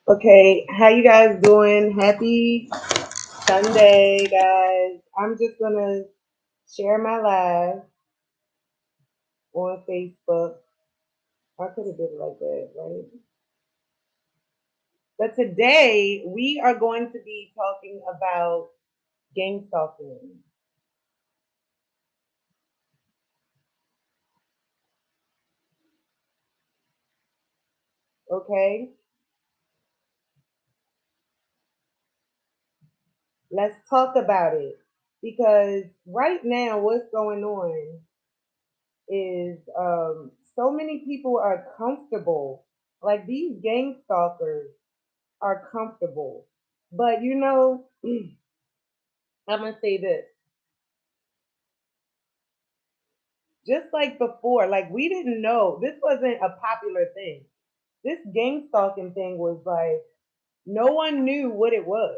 Okay, how you guys doing? Happy Sunday, guys. I'm just gonna share my live on Facebook. I could have did it like that, right? But today we are going to be talking about Gangstalking. Okay, let's talk about it because right now what's going on is so many people are comfortable. Like these gang stalkers are comfortable. But I'm gonna say this. Just like before, like we didn't know this wasn't a popular thing. This gang stalking thing was like no one knew what it was,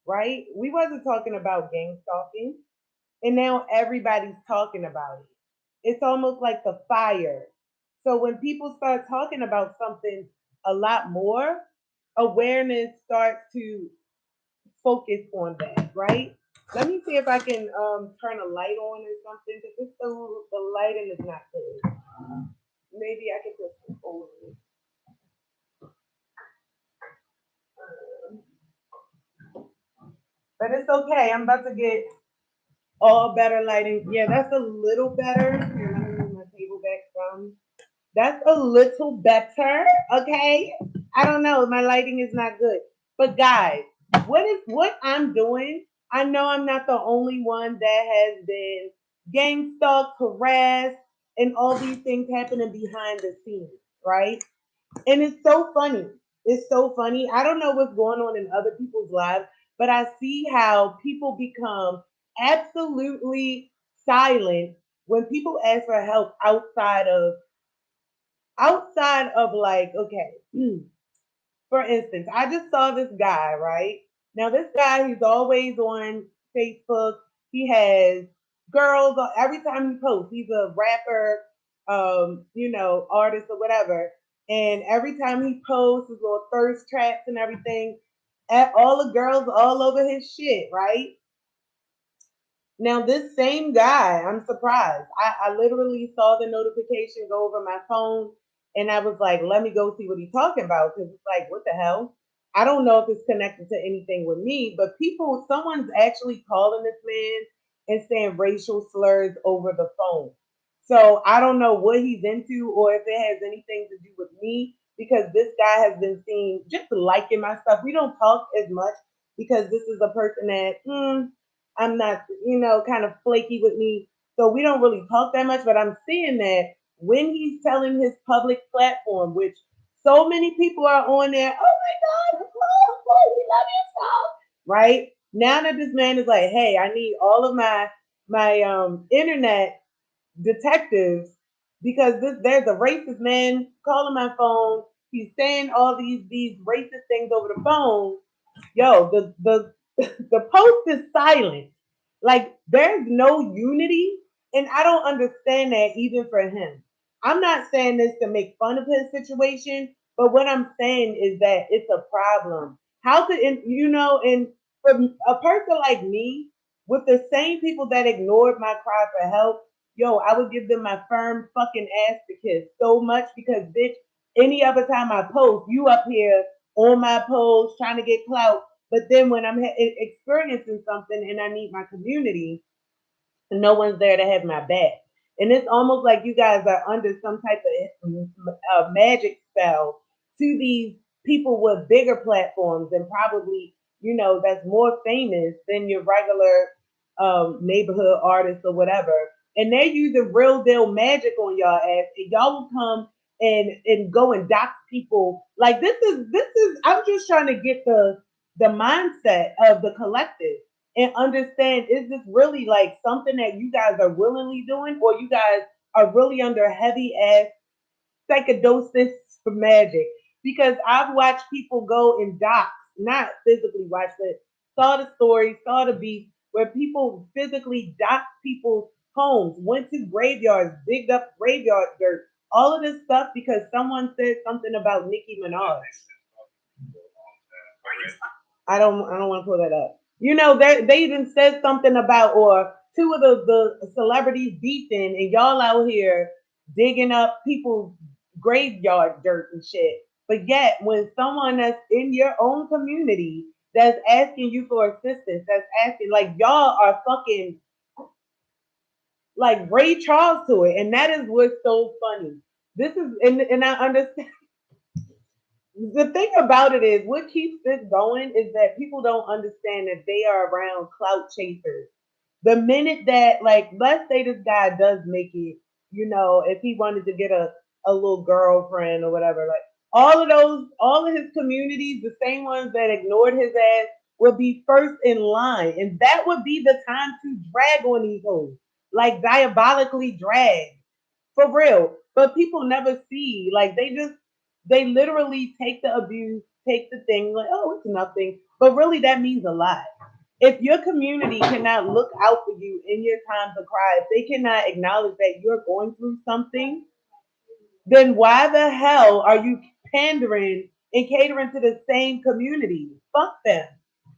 right? We wasn't talking about gang stalking, and now everybody's talking about it. It's almost like the fire. So when people start talking about something a lot more, awareness starts to focus on that, right? Let me see if I can turn a light on or something because the lighting is not good. Maybe I can put some over it. But it's okay. I'm about to get all better lighting. Yeah, that's a little better. Here, let me move my table back from. That's a little better. Okay. I don't know. My lighting is not good. But guys, what I'm doing? I know I'm not the only one that has been gang stalked, harassed, and all these things happening behind the scenes, right? And it's so funny. It's so funny. I don't know what's going on in other people's lives, but I see how people become absolutely silent when people ask for help outside of like, okay, for instance, I just saw this guy, right? Now this guy, he's always on Facebook. He has girls every time he posts. He's a rapper, artist or whatever. And every time he posts his little thirst traps and everything, all the girls all over his shit, right? Now, this same guy, I'm surprised. I literally saw the notification go over my phone and I was like, let me go see what he's talking about. Because it's like, what the hell? I don't know if it's connected to anything with me, but someone's actually calling this man and saying racial slurs over the phone. So I don't know what he's into or if it has anything to do with me because this guy has been seen just liking my stuff. We don't talk as much because this is a person that I'm not, kind of flaky with me. So we don't really talk that much, but I'm seeing that when he's telling his public platform, which so many people are on there, oh my God, hello, we love your stuff. Right? Now that this man is like, hey, I need all of my internet detectives because there's a racist man calling my phone. He's saying all these racist things over the phone. Yo, the the post is silent. Like there's no unity, and I don't understand that even for him. I'm not saying this to make fun of his situation, but what I'm saying is that it's a problem. How could and for a person like me, with the same people that ignored my cry for help, yo, I would give them my firm fucking ass to kiss so much because bitch, any other time I post, you up here on my post trying to get clout. But then when I'm experiencing something and I need my community, no one's there to have my back. And it's almost like you guys are under some type of magic spell to these people with bigger platforms and probably, that's more famous than your regular neighborhood artist or whatever. And they're using real deal magic on y'all ass. And y'all will come and go and dox people. Like this is I'm just trying to get the mindset of the collective and understand, is this really like something that you guys are willingly doing or you guys are really under heavy ass psychodosis for magic? Because I've watched people go in docs, not physically watch, but saw the stories, saw the beat where people physically docked people's homes, went to graveyards, digged up graveyard dirt, all of this stuff because someone said something about Nicki Minaj. I don't want to pull that up. You know, they even said something about, or two of the celebrities beefing, and y'all out here digging up people's graveyard dirt and shit. But yet, when someone that's in your own community that's asking you for assistance, that's asking, like, y'all are fucking like Ray Charles to it, and that is what's so funny. This is, and I understand. The thing about it is, what keeps this going is that people don't understand that they are around clout chasers. The minute that, like, let's say this guy does make it, if he wanted to get a little girlfriend or whatever, like, all of his communities, the same ones that ignored his ass, would be first in line. And that would be the time to drag on these hoes. Like, diabolically drag. For real. But people never see, like, they literally take the abuse, take the thing, like, oh, it's nothing. But really, that means a lot. If your community cannot look out for you in your times of cry, if they cannot acknowledge that you're going through something, then why the hell are you pandering and catering to the same community? Fuck them.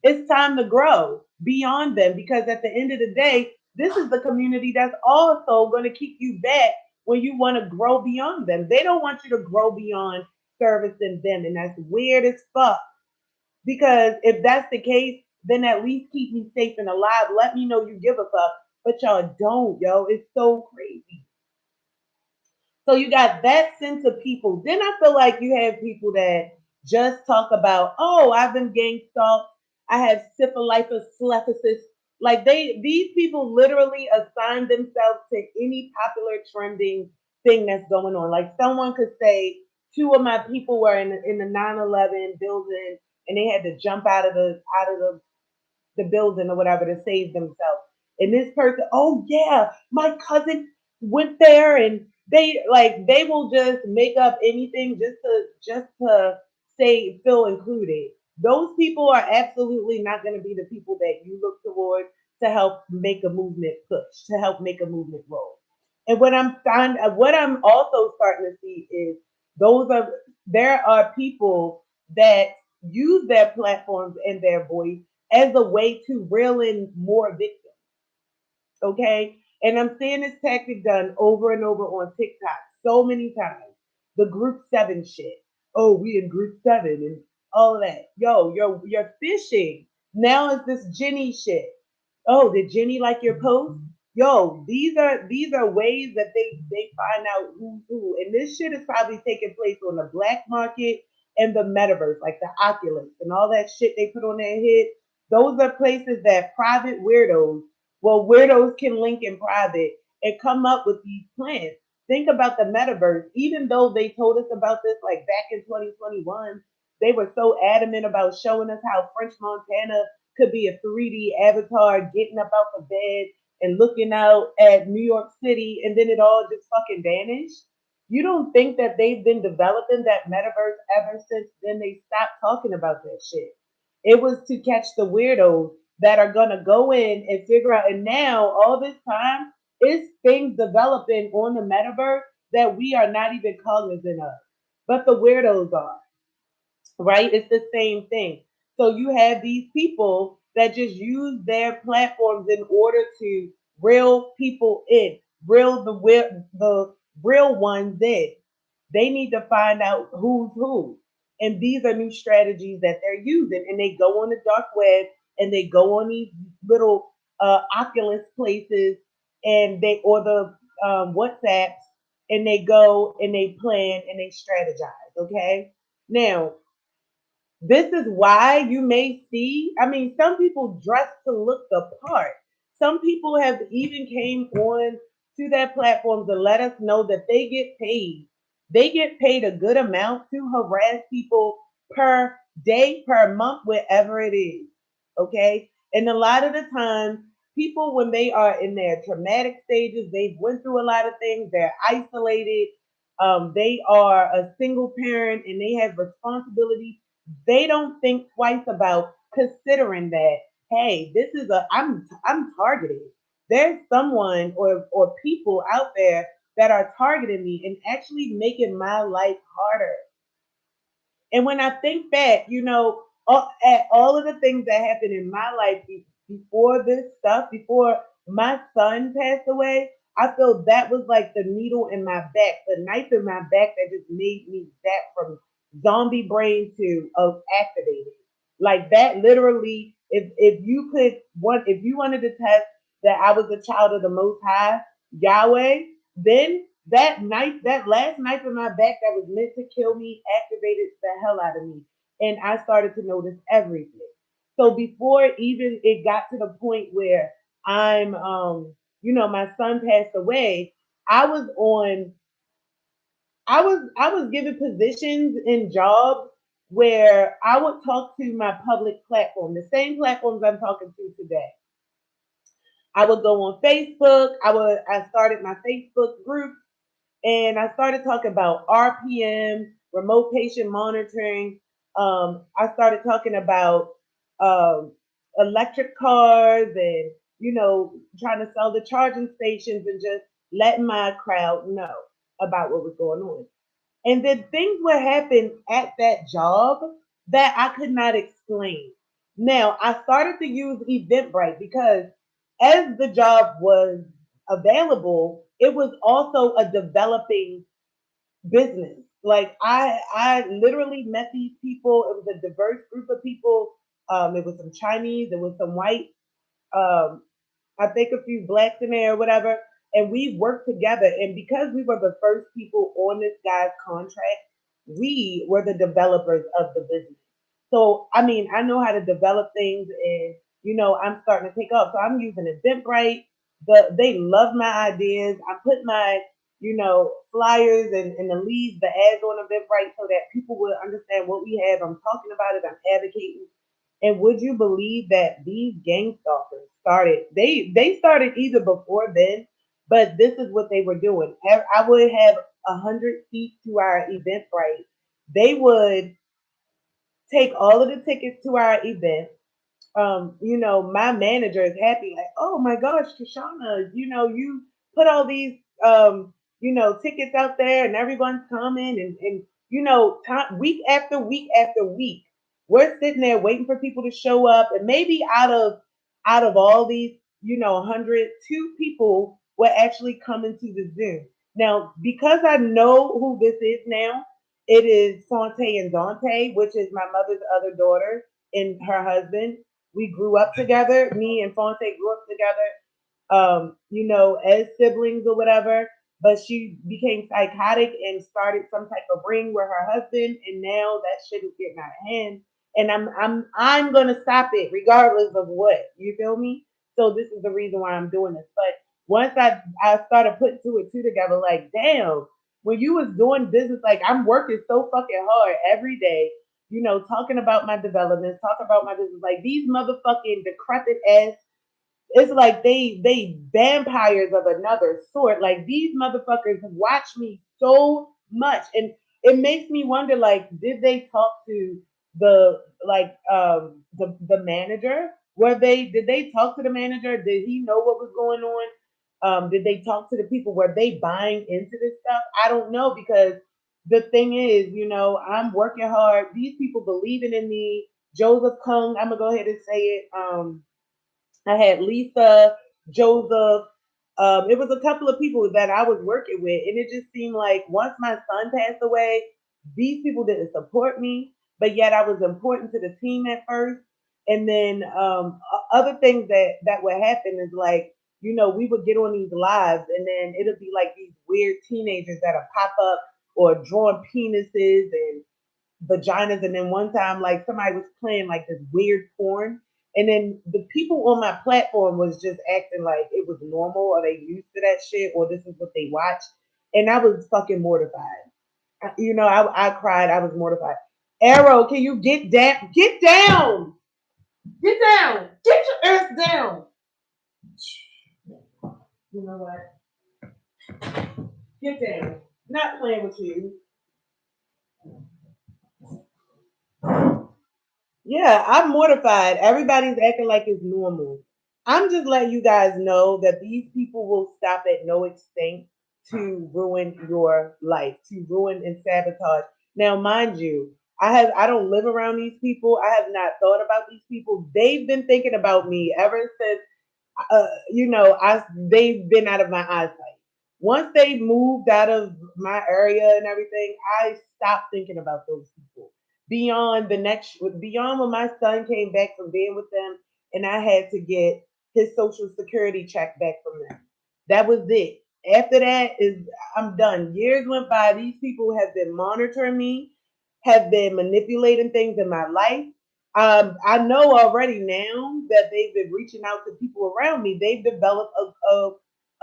It's time to grow beyond them, because at the end of the day, this is the community that's also going to keep you back when you want to grow beyond them. They don't want you to grow beyond servicing them, and that's weird as fuck. Because if that's the case, then at least keep me safe and alive. Let me know you give a fuck. But y'all don't, yo. It's so crazy. So you got that sense of people. Then I feel like you have people that just talk about, oh, I've been gang stalked. I have syphilitis, slepisis. Like, these people literally assign themselves to any popular trending thing that's going on. Like, someone could say, two of my people were in the 9/11 building, and they had to jump out of the building or whatever to save themselves. And this person, oh yeah, my cousin went there, and they will just make up anything just to say feel included. Those people are absolutely not going to be the people that you look toward to help make a movement push, to help make a movement roll. And what I'm also starting to see is those are there are people that use their platforms and their voice as a way to reel in more victims. Okay. And I'm seeing this tactic done over and over on TikTok so many times. The group seven shit. Oh, we in group seven and all of that. Yo, you're fishing. Now it's this Jenny shit. Oh, did Jenny like your post? Yo, these are ways that they find out who's who. And this shit is probably taking place on the black market and the metaverse, like the Oculus and all that shit they put on their head. Those are places that private weirdos, well, weirdos can link in private and come up with these plans. Think about the metaverse. Even though they told us about this like back in 2021, they were so adamant about showing us how French Montana could be a 3D avatar getting up out the bed and looking out at New York City, and then it all just fucking vanished. You don't think that they've been developing that metaverse ever since then they stopped talking about that shit? It was to catch the weirdos that are gonna go in and figure out. And now all this time, it's things developing on the metaverse that we are not even cognizant of, but the weirdos are, right? It's the same thing. So you have these people that just use their platforms in order to reel people in, reel the real ones in. They need to find out who's who. And these are new strategies that they're using. And they go on the dark web and they go on these little Oculus places, and they, or the WhatsApps, and they go and they plan and they strategize. Okay. Now, this is why you may see, I mean, some people dress to look the part. Some people have even came on to that platform to let us know that they get paid. They get paid a good amount to harass people per day, per month, wherever it is. Okay? And a lot of the time, people, when they are in their traumatic stages, they've went through a lot of things, they're isolated, they are a single parent and they have responsibilities. They don't think twice about considering that, hey, this is a I'm targeted. There's someone or people out there that are targeting me and actually making my life harder. And when I think back, at all of the things that happened in my life before this stuff, before my son passed away, I feel that was like the needle in my back, the knife in my back that just made me zap from zombie brain to activated. Like that literally, if you could if you wanted to test that I was a child of the Most High, Yahweh, then that knife, that last knife in my back that was meant to kill me, activated the hell out of me. And I started to notice everything. So before even it got to the point where I'm, my son passed away, I was on, I was given positions in jobs where I would talk to my public platform, the same platforms I'm talking to today. I would go on Facebook. I started my Facebook group and I started talking about RPM, remote patient monitoring. I started talking about um, electric cars and, trying to sell the charging stations and just letting my crowd know about what was going on. And then things would happen at that job that I could not explain. Now, I started to use Eventbrite because as the job was available, it was also a developing business. Like I literally met these people. It was a diverse group of people. It was some Chinese, it was some white, um, I think a few blacks in there or whatever. And we worked together. And because we were the first people on this guy's contract, we were the developers of the business. So, I mean, I know how to develop things and, I'm starting to take off. So I'm using Eventbrite. They love my ideas. I put my, flyers and the leads, the ads on Eventbrite so that people will understand what we have. I'm talking about it. I'm advocating. And would you believe that these gang stalkers started? They started either before then, but this is what they were doing. I would have 100 seats to our Eventbrite. They would take all of the tickets to our event. My manager is happy, like, oh my gosh, Kashana, you put all these, tickets out there and everyone's coming and week after week after week, we're sitting there waiting for people to show up. And maybe out of all these, 102 people will actually come into the Zoom. Now, because I know who this is now, it is Fonte and Dante, which is my mother's other daughter and her husband. We grew up together. Me and Fonte grew up together, as siblings or whatever. But she became psychotic and started some type of ring with her husband, and now that shit is getting out of hand. And I'm gonna stop it regardless of what. You feel me? So this is the reason why I'm doing this. But once I started putting two and two together, like damn, when you was doing business, like I'm working so fucking hard every day, talking about my developments, talking about my business, like these motherfucking decrepit ass, it's like they vampires of another sort. Like these motherfuckers watch me so much, and it makes me wonder. Like, did they talk to the manager? Did they talk to the manager? Did he know what was going on? Did they talk to the people? Were they buying into this stuff? I don't know because the thing is, I'm working hard. These people believing in me. Joseph Kung, I'm gonna go ahead and say it. I had Lisa, Joseph. It was a couple of people that I was working with, and it just seemed like once my son passed away, these people didn't support me, but yet I was important to the team at first. And then other things that would happen is like, we would get on these lives, and then it'll be like these weird teenagers that'll pop up or drawing penises and vaginas. And then one time, like somebody was playing like this weird porn. And then the people on my platform was just acting like it was normal or they used to that shit or this is what they watch. And I was fucking mortified. I cried. I was mortified. Arrow, can you get down? Get down! Get down! Get your ass down! You know what? Get down. Not playing with you. Yeah, I'm mortified. Everybody's acting like it's normal. I'm just letting you guys know that these people will stop at no extent to ruin your life, to ruin and sabotage. Now, mind you, I don't live around these people. I have not thought about these people. They've been thinking about me ever since I they've been out of my eyesight. Once they moved out of my area and everything, I stopped thinking about those people. Beyond when my son came back from being with them, and I had to get his social security check back from them. That was it. After that is I'm done. Years went by. These people have been monitoring me, have been manipulating things in my life. I know already now that they've been reaching out to people around me. They've developed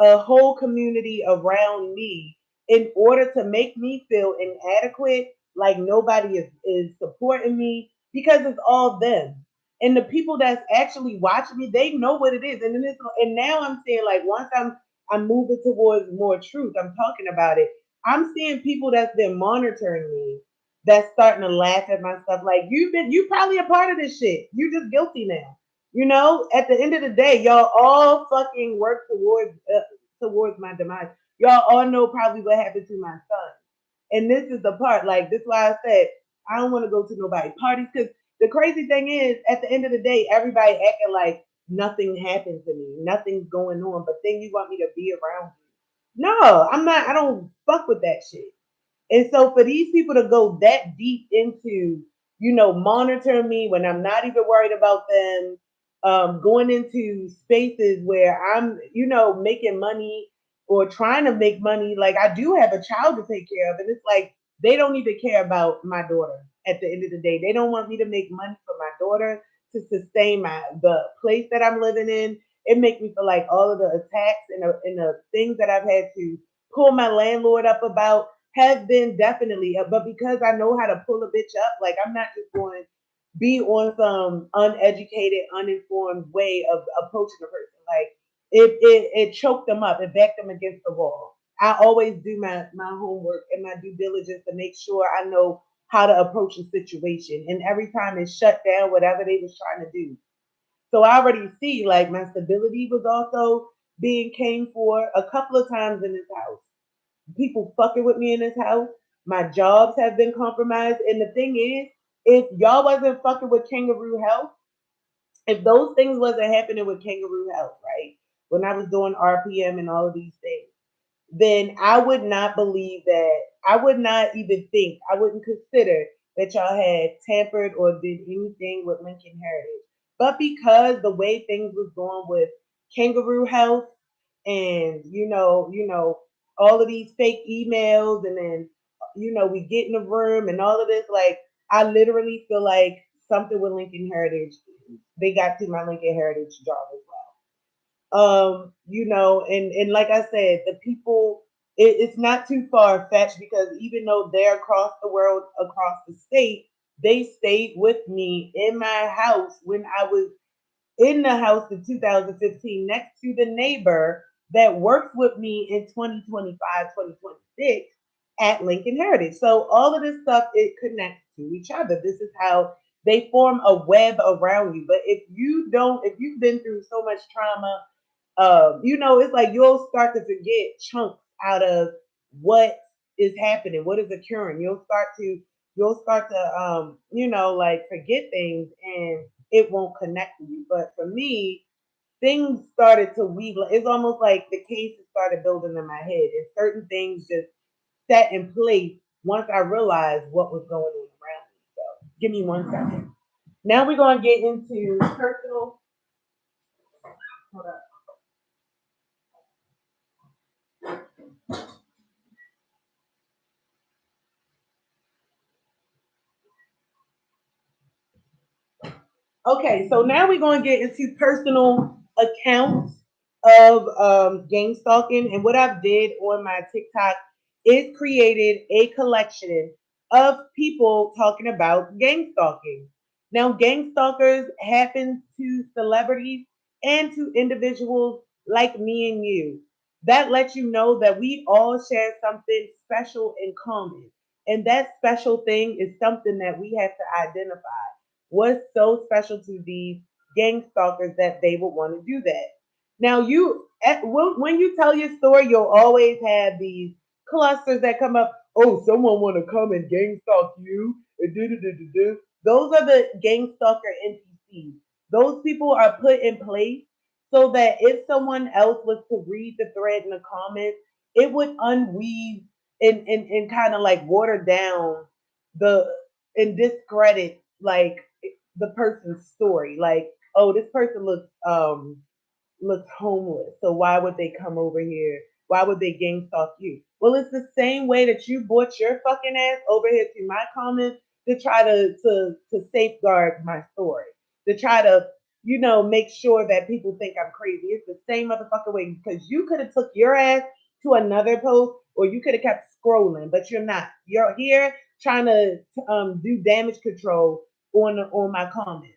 a whole community around me in order to make me feel inadequate, like nobody is supporting me because it's all them. And the people that's actually watching me, they know what it is. And now I'm saying like once I'm moving towards more truth, I'm talking about it. I'm seeing people that's been monitoring me that's starting to laugh at my stuff. Like you probably a part of this shit. You just guilty now. At the end of the day, y'all all fucking work towards my demise. Y'all all know probably what happened to my son. And this is the part, like this is why I said I don't want to go to nobody parties because the crazy thing is, at the end of the day, everybody acting like nothing happened to me, nothing's going on, but then you want me to be around you. No, I'm not. I don't fuck with that shit. And so for these people to go that deep into, monitoring me when I'm not even worried about them, going into spaces where I'm, making money or trying to make money, like I do have a child to take care of. And it's like they don't even care about my daughter at the end of the day. They don't want me to make money for my daughter to sustain the place that I'm living in. It makes me feel like all of the attacks and the things that I've had to pull my landlord up about have been definitely, but because I know how to pull a bitch up, like I'm not just going to be on some uneducated, uninformed way of approaching a person. Like it choked them up, it backed them against the wall. I always do my homework and my due diligence to make sure I know how to approach a situation. And every time it shut down whatever they was trying to do. So I already see like my stability was also being came for a couple of times in this house. People fucking with me in this house. My jobs have been compromised. And the thing is, if y'all wasn't fucking with Kangaroo Health, if those things wasn't happening with Kangaroo Health, right? When I was doing RPM and all of these things, then I would not believe that. I would not even think, I wouldn't consider that y'all had tampered or did anything with Lincoln Heritage. But because the way things was going with Kangaroo Health and all of these fake emails and then we get in the room and all of this, like I literally feel like something with Lincoln Heritage, they got to my Lincoln Heritage job as and like I said, the people, it's not too far fetched because even though they're across the world, across the state, they stayed with me in my house when I was in the house in 2015 next to the neighbor that worked with me in 2025, 2026 at Lincoln Heritage. So all of this stuff, it connects to each other. This is how they form a web around you. But if you've been through so much trauma, it's like you'll start to forget chunks out of what is happening, what is occurring. You'll start to like forget things and it won't connect with you. But for me, things started to weave. It's almost like the cases started building in my head, and certain things just set in place once I realized what was going on around me. So, give me 1 second. Now we're going to get into personal. Hold up. Okay, so now we're going to get into personal accounts of gang stalking. And what I've did on my TikTok is created a collection of people talking about gang stalking. Now, gang stalkers happen to celebrities and to individuals like me and you. That lets you know that we all share something special in common. And that special thing is something that we have to identify. What's so special to these gang stalkers that they would want to do that? Now, when you tell your story, you'll always have these clusters that come up. Oh, someone want to come and gang stalk you. Those are the gang stalker NPCs. Those people are put in place so that if someone else was to read the thread in the comments, it would unweave and kind of like water down the and discredit like the person's story. Like, oh, this person looks homeless. So why would they come over here? Why would they gang stalk you? Well, it's the same way that you brought your fucking ass over here to my comments to try to safeguard my story, to try to make sure that people think I'm crazy. It's the same motherfucker way because you could have took your ass to another post or you could have kept scrolling, but you're not. You're here trying to do damage control on my comments.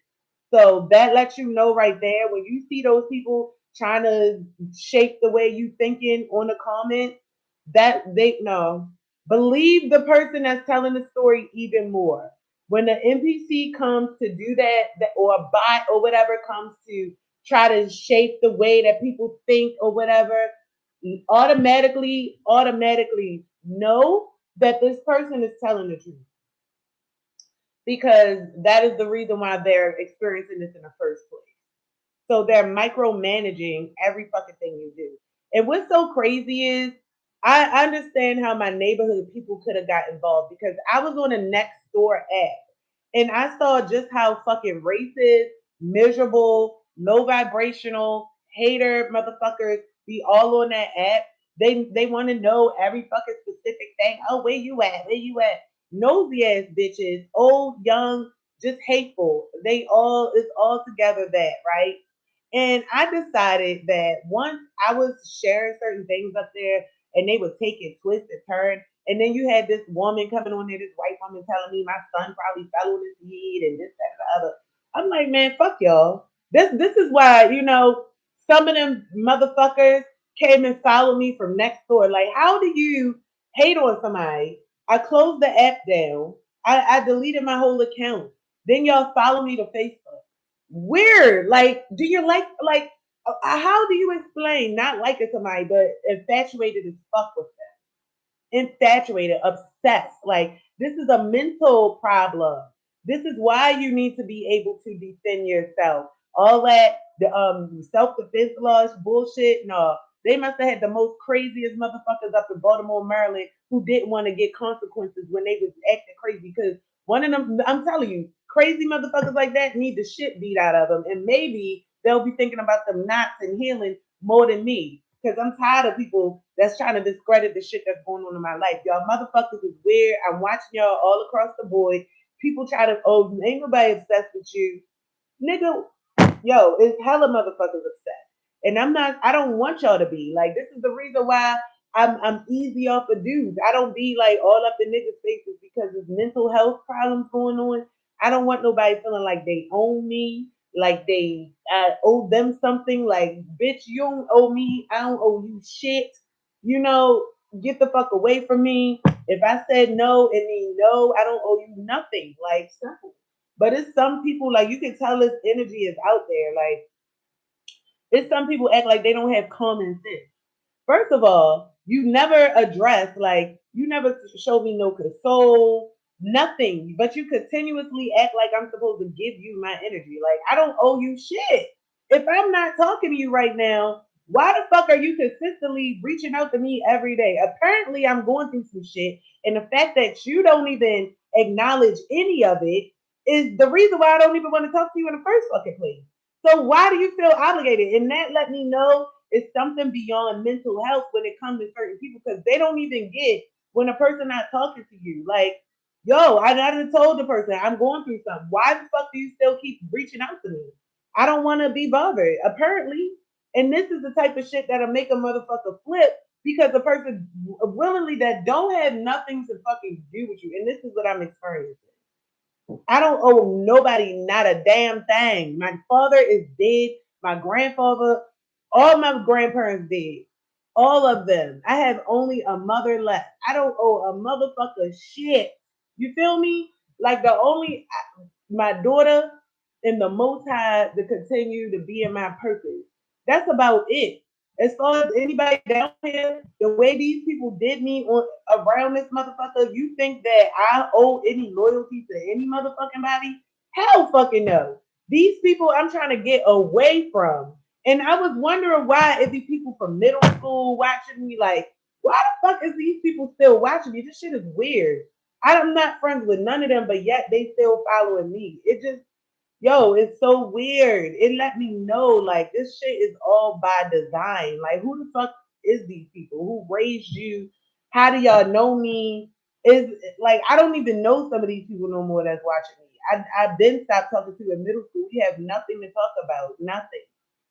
So that lets you know right there when you see those people trying to shape the way you thinking on the comment, that they no believe the person that's telling the story even more. When the NPC comes to do that or a bot or whatever comes to try to shape the way that people think or whatever, automatically know that this person is telling the truth because that is the reason why they're experiencing this in the first place. So they're micromanaging every fucking thing you do. And what's so crazy is I understand how my neighborhood people could have got involved because I was on a next door app and I saw just how fucking racist, miserable, low vibrational, hater motherfuckers be all on that app. They want to know every fucking specific thing. Oh, where you at? Where you at? Nosy ass bitches, old, young, just hateful. They all it's all together that, right? And I decided that once I was sharing certain things up there and they would take it, twist and turn. And then you had this woman coming on there, this white woman telling me my son probably fell on his head and this, that, and the other. I'm like, man, fuck y'all. This is why, some of them motherfuckers came and followed me from next door. Like, how do you hate on somebody? I closed the app down. I deleted my whole account. Then y'all follow me to Facebook. Weird. Like, do you like how do you explain not liking somebody but infatuated as fuck with infatuated, obsessed. Like this is a mental problem. This is why you need to be able to defend yourself. All that the self defense laws bullshit. No, they must have had the most craziest motherfuckers up in Baltimore, Maryland, who didn't want to get consequences when they was acting crazy. Because one of them, I'm telling you, crazy motherfuckers like that need the shit beat out of them, and maybe they'll be thinking about them knots and healing more than me because I'm tired of people that's trying to discredit the shit that's going on in my life. Y'all motherfuckers is weird. I'm watching y'all all across the board. People try to, oh, ain't nobody obsessed with you. Nigga, yo, it's hella motherfuckers obsessed. And I don't want y'all to be. Like, this is the reason why I'm easy off of dudes. I don't be like all up in niggas' faces because there's mental health problems going on. I don't want nobody feeling like they own me, like they owe them something. Like, bitch, you don't owe me. I don't owe you shit. You know, get the fuck away from me. If I said no, it means no. I don't owe you nothing. Like, simple. But it's some people like you can tell this energy is out there. Like it's some people act like they don't have common sense. First of all, you never address, like, you never show me no console, nothing, but you continuously act like I'm supposed to give you my energy. Like, I don't owe you shit. If I'm not talking to you right now, why the fuck are you consistently reaching out to me every day? Apparently, I'm going through some shit, and the fact that you don't even acknowledge any of it is the reason why I don't even want to talk to you in the first fucking place. So why do you feel obligated? And that let me know it's something beyond mental health when it comes to certain people because they don't even get when a person not talking to you. Like, yo, I done told the person I'm going through something. Why the fuck do you still keep reaching out to me? I don't want to be bothered, apparently. And this is the type of shit that'll make a motherfucker flip because the person willingly that don't have nothing to fucking do with you. And this is what I'm experiencing. I don't owe nobody not a damn thing. My father is dead. My grandfather, all my grandparents dead. All of them. I have only a mother left. I don't owe a motherfucker shit. You feel me? Like the only my daughter and the most high to continue to be in my purpose. That's about it. As far as anybody down here, the way these people did me on around this motherfucker, you think that I owe any loyalty to any motherfucking body? Hell fucking no. These people I'm trying to get away from. And I was wondering why it be people from middle school watching me like, why the fuck is these people still watching me? This shit is weird. I'm not friends with none of them, but yet they still following me. It just Yo, it's so weird. It let me know like this shit is all by design. Like who the fuck is these people? Who raised you? How do y'all know me? Is like I don't even know some of these people no more that's watching me. I've been stopped talking to in middle school. We have nothing to talk about, nothing.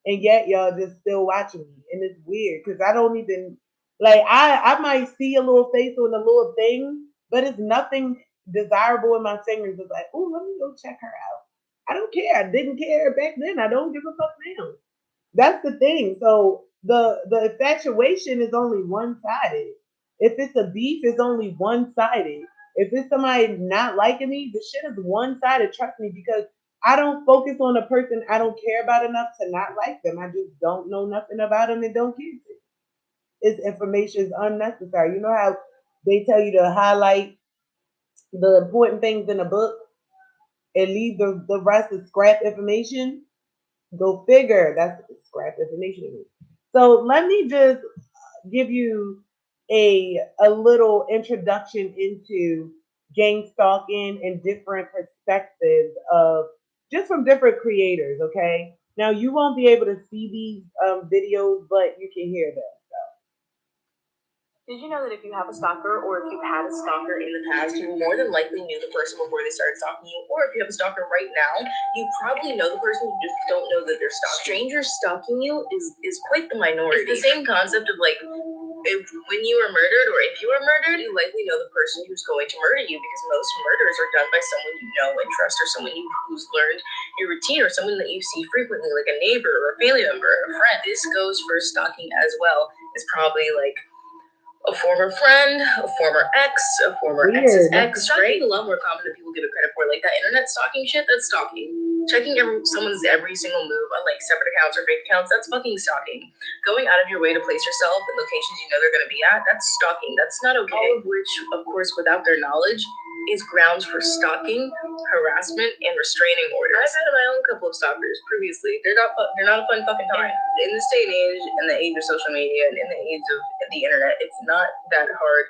And yet y'all just still watching me. And it's weird because I don't even like I might see a little face on a little thing, but it's nothing desirable in my fingers. It's like, oh, let me go check her out. I don't care. I didn't care back then. I don't give a fuck now. That's the thing. So the infatuation is only one sided. If it's a beef, it's only one sided. If it's somebody not liking me, the shit is one sided. Trust me, because I don't focus on a person I don't care about enough to not like them. I just don't know nothing about them and don't care. This information is unnecessary. You know how they tell you to highlight the important things in a book and leave the rest as scrap information? Go figure. That's scrap information. So let me just give you a little introduction into gang stalking and different perspectives of just from different creators. Okay. Now you won't be able to see these videos, but you can hear them. Did you know that if you have a stalker or if you've had a stalker in the past, you more than likely knew the person before they started stalking you? Or if you have a stalker right now, you probably know the person, you just don't know that they're stalking. Strangers stalking you is quite the minority. It's the same concept of like, when you were murdered or if you were murdered, you likely know the person who's going to murder you because most murders are done by someone you know and trust or someone who's learned your routine or someone that you see frequently, like a neighbor or a family member or a friend. This goes for stalking as well. It's probably like a former friend, a former ex, a former ex's ex. Stalking is a lot more common than people give it credit for. Like that internet stalking shit, that's stalking. Checking someone's every single move on like separate accounts or fake accounts, that's fucking stalking. Going out of your way to place yourself in locations you know they're going to be at, that's stalking. That's not okay. All of which, of course, without their knowledge, is grounds for stalking, harassment, and restraining orders. I've had my own couple of stalkers previously. They're not a fun fucking time. In this day and age, in the age of social media and in the age of the internet, it's not that hard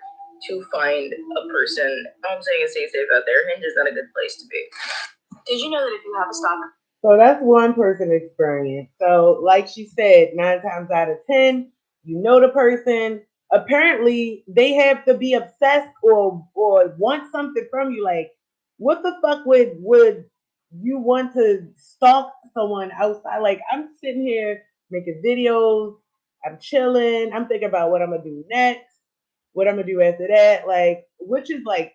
to find a person. All I'm saying is stay safe out there. Hinge is not a good place to be. Did you know that if you have a stalker? So that's one person experience. So, like she said, 9 times out of 10, you know the person. Apparently, they have to be obsessed or want something from you. Like, what the fuck would you want to stalk someone outside? Like, I'm sitting here making videos. I'm chilling. I'm thinking about what I'm gonna do next, what I'm gonna do after that. Like, which is like,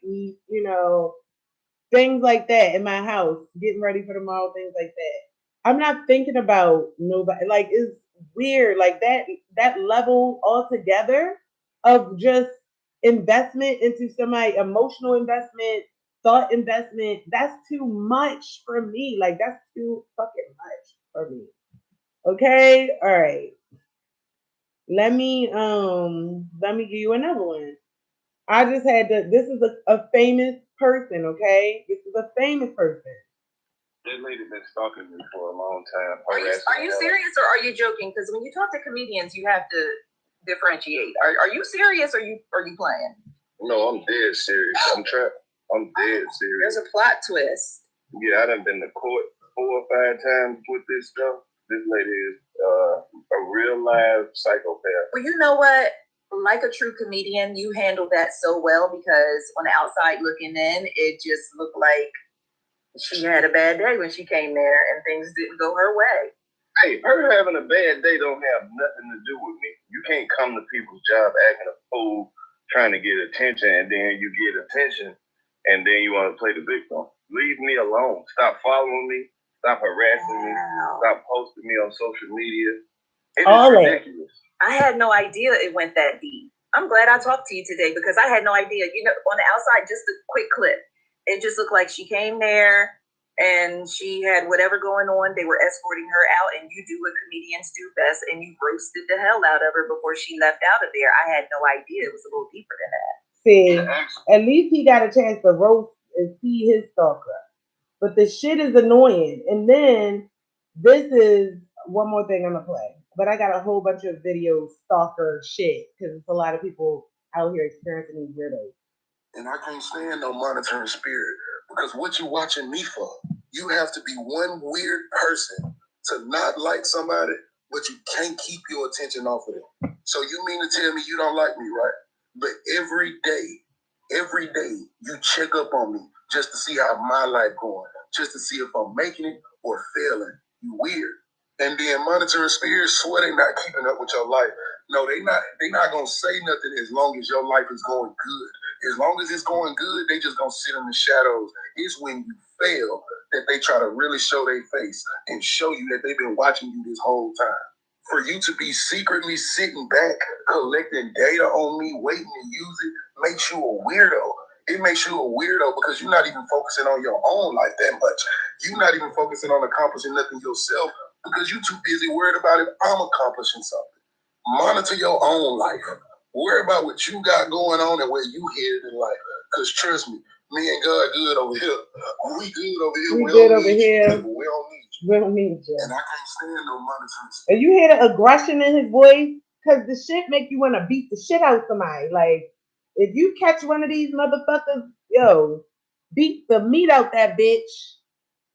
things like that in my house, getting ready for tomorrow, things like that. I'm not thinking about nobody. Like it's weird, like that level altogether of just investment into somebody, emotional investment, thought investment. That's too much for me. Like that's too fucking much for me. Okay, all right. Let me give you another one. I just had to. This is a famous person, okay? This is a famous person. That lady been stalking me for a long time. Are you serious or are you joking? Because when you talk to comedians, you have to differentiate. Are you serious or are you playing? No, I'm dead serious. I'm dead serious. There's a plot twist. Yeah, I done been to court 4 or 5 times with this stuff. This lady is a real live psychopath. Well, you know what? Like a true comedian, you handle that so well because on the outside looking in, it just looked like she had a bad day when she came there and things didn't go her way. Hey, her having a bad day don't have nothing to do with me. You can't come to people's job acting a fool, trying to get attention, and then you get attention, and then you want to play the victim. Leave me alone. Stop following me. Stop harassing me. Stop posting me on social media. It is ridiculous. I had no idea it went that deep. I'm glad I talked to you today because I had no idea. You know, on the outside, just a quick clip. It just looked like she came there and she had whatever going on. They were escorting her out, and you do what comedians do best, and you roasted the hell out of her before she left out of there. I had no idea it was a little deeper than that. See, at least he got a chance to roast and see his stalker. But the shit is annoying. And then this is one more thing I'm gonna play. But I got a whole bunch of video stalker shit because it's a lot of people out here experiencing these weirdos. And I can't stand no monitoring spirit because what you watching me for? You have to be one weird person to not like somebody, but you can't keep your attention off of them. So you mean to tell me you don't like me, right? But every day, you check up on me just to see how my life going, just to see if I'm making it or failing. You weird. And then monitoring spirits swear they not keeping up with your life. No, they not gonna say nothing as long as your life is going good. As long as it's going good, they just gonna sit in the shadows. It's when you fail that they try to really show their face and show you that they've been watching you this whole time. For you to be secretly sitting back, collecting data on me, waiting to use it, makes you a weirdo. It makes you a weirdo because you're not even focusing on your own life that much. You're not even focusing on accomplishing nothing yourself because you're too busy worried about if I'm accomplishing something. Monitor your own life. Worry about what you got going on and where you headed in life. Because trust me and God good over here. We good over here. We good over here. We don't need you. We don't need you. And I can't stand no monitoring. And you hear the aggression in his voice? Because the shit make you want to beat the shit out of somebody. Like, if you catch one of these motherfuckers, yo, beat the meat out that bitch.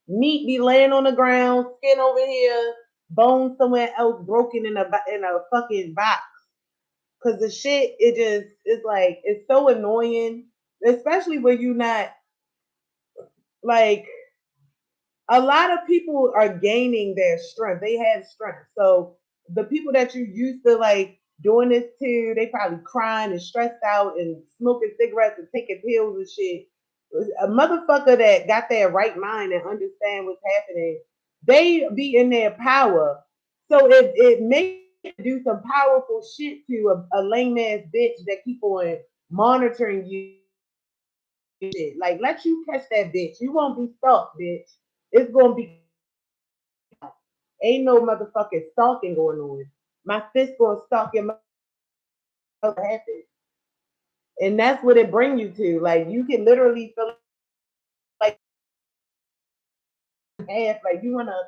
Meat be laying on the ground, skin over here, bone somewhere else, broken in a fucking box. Cause the shit, it's like, it's so annoying, especially when you not like. A lot of people are gaining their strength. They have strength. So the people that you used to like doing this to, they probably crying and stressed out and smoking cigarettes and taking pills and shit. A motherfucker that got their right mind and understand what's happening, they be in their power. So it makes you do some powerful shit to a lame ass bitch that keep on monitoring you. Like, let you catch that bitch. You won't be stalked, bitch. It's gonna be, ain't no motherfucking stalking going on. My fist gonna stalk your mother happen. And that's what it bring you to. Like, you can literally feel like half, like you wanna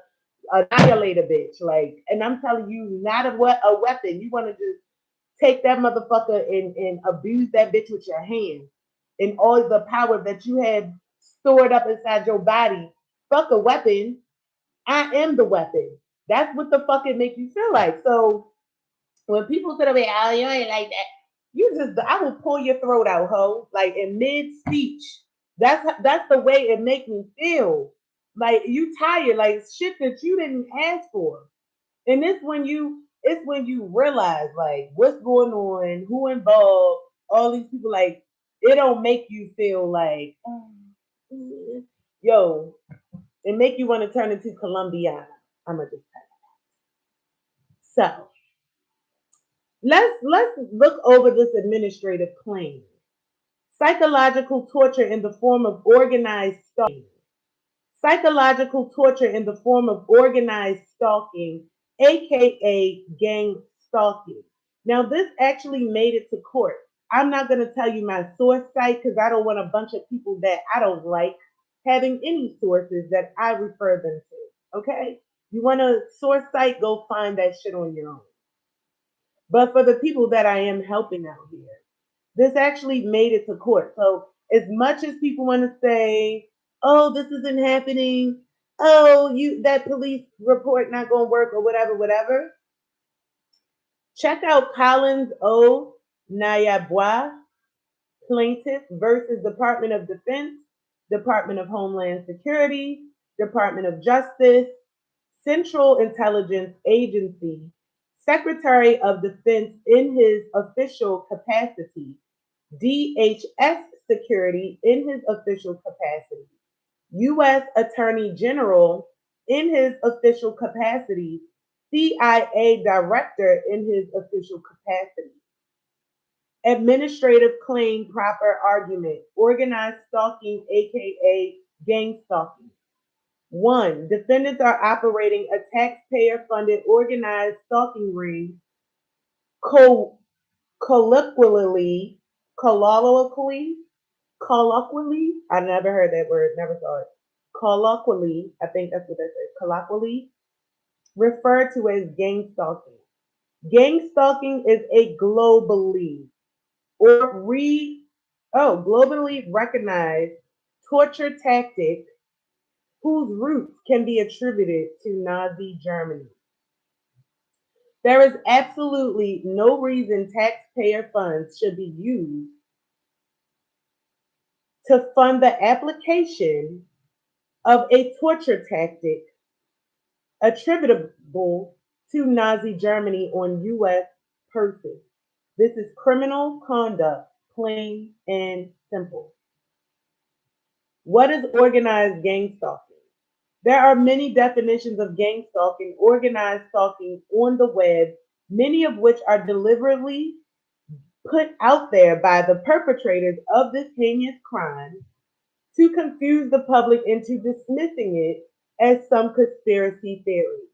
annihilate a bitch. Like, and I'm telling you, not a weapon. You wanna just take that motherfucker and abuse that bitch with your hands and all the power that you have stored up inside your body. Fuck a weapon. I am the weapon. That's what the fuck it make you feel like. So when people sit up here, oh, you ain't like that, I will pull your throat out, ho. Like in mid speech. That's the way it make me feel. Like you tired, like shit that you didn't ask for. And it's when you realize like what's going on, who involved, all these people. Like it don't make you feel like, yo, it make you want to turn into Colombiana. I'm gonna just tell you. So let's look over this administrative claim. Psychological torture in the form of organized stalking. Psychological torture in the form of organized stalking, aka gang stalking. Now, this actually made it to court. I'm not going to tell you my source site because I don't want a bunch of people that I don't like having any sources that I refer them to. Okay? You want a source site, go find that shit on your own. But for the people that I am helping out here, this actually made it to court. So as much as people want to say, "Oh, this isn't happening," "Oh, that police report not gonna work," or whatever. Check out Collins O. Nayabois, plaintiff versus Department of Defense, Department of Homeland Security, Department of Justice, Central Intelligence Agency, Secretary of Defense in his official capacity, DHS Security in his official capacity, U.S. Attorney General in his official capacity, CIA Director in his official capacity. Administrative claim proper argument, organized stalking, aka gang stalking. One, defendants are operating a taxpayer-funded organized stalking ring co- colloquially, colloquially, colloquially, I never heard that word, never saw it. Colloquially, I think that's what that says, colloquially, referred to as gang stalking. Gang stalking is a or re globally recognized torture tactic whose roots can be attributed to Nazi Germany. There is absolutely no reason taxpayer funds should be used to fund the application of a torture tactic attributable to Nazi Germany on U.S. persons. This is criminal conduct, plain and simple. What is organized gang stalking? There are many definitions of gang stalking, organized stalking on the web, many of which are deliberately put out there by the perpetrators of this heinous crime to confuse the public into dismissing it as some conspiracy theory.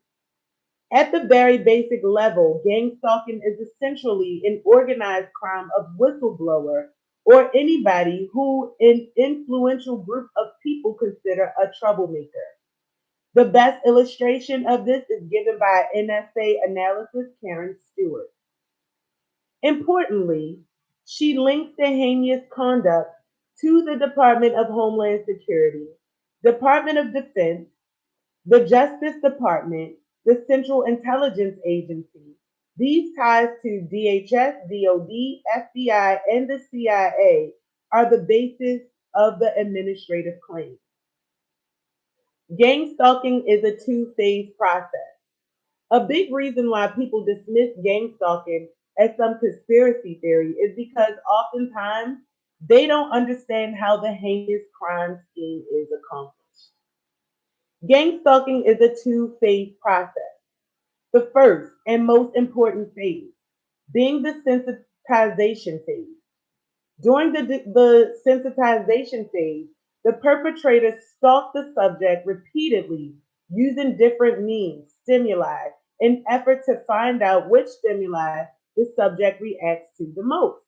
At the very basic level, gang stalking is essentially an organized crime of whistleblower or anybody who an influential group of people consider a troublemaker. The best illustration of this is given by NSA analyst Karen Stewart. Importantly, she links the heinous conduct to the Department of Homeland Security, Department of Defense, the Justice Department, the Central Intelligence Agency. These ties to DHS, DOD, FBI, and the CIA are the basis of the administrative claim. Gang stalking is a two-phase process. A big reason why people dismiss gang stalking as some conspiracy theory is because oftentimes they don't understand how the heinous crime scheme is accomplished. Gang stalking is a two-phase process. The first and most important phase being the sensitization phase. During the sensitization phase, the perpetrator stalked the subject repeatedly using different means, stimuli, in effort to find out which stimuli the subject reacts to the most.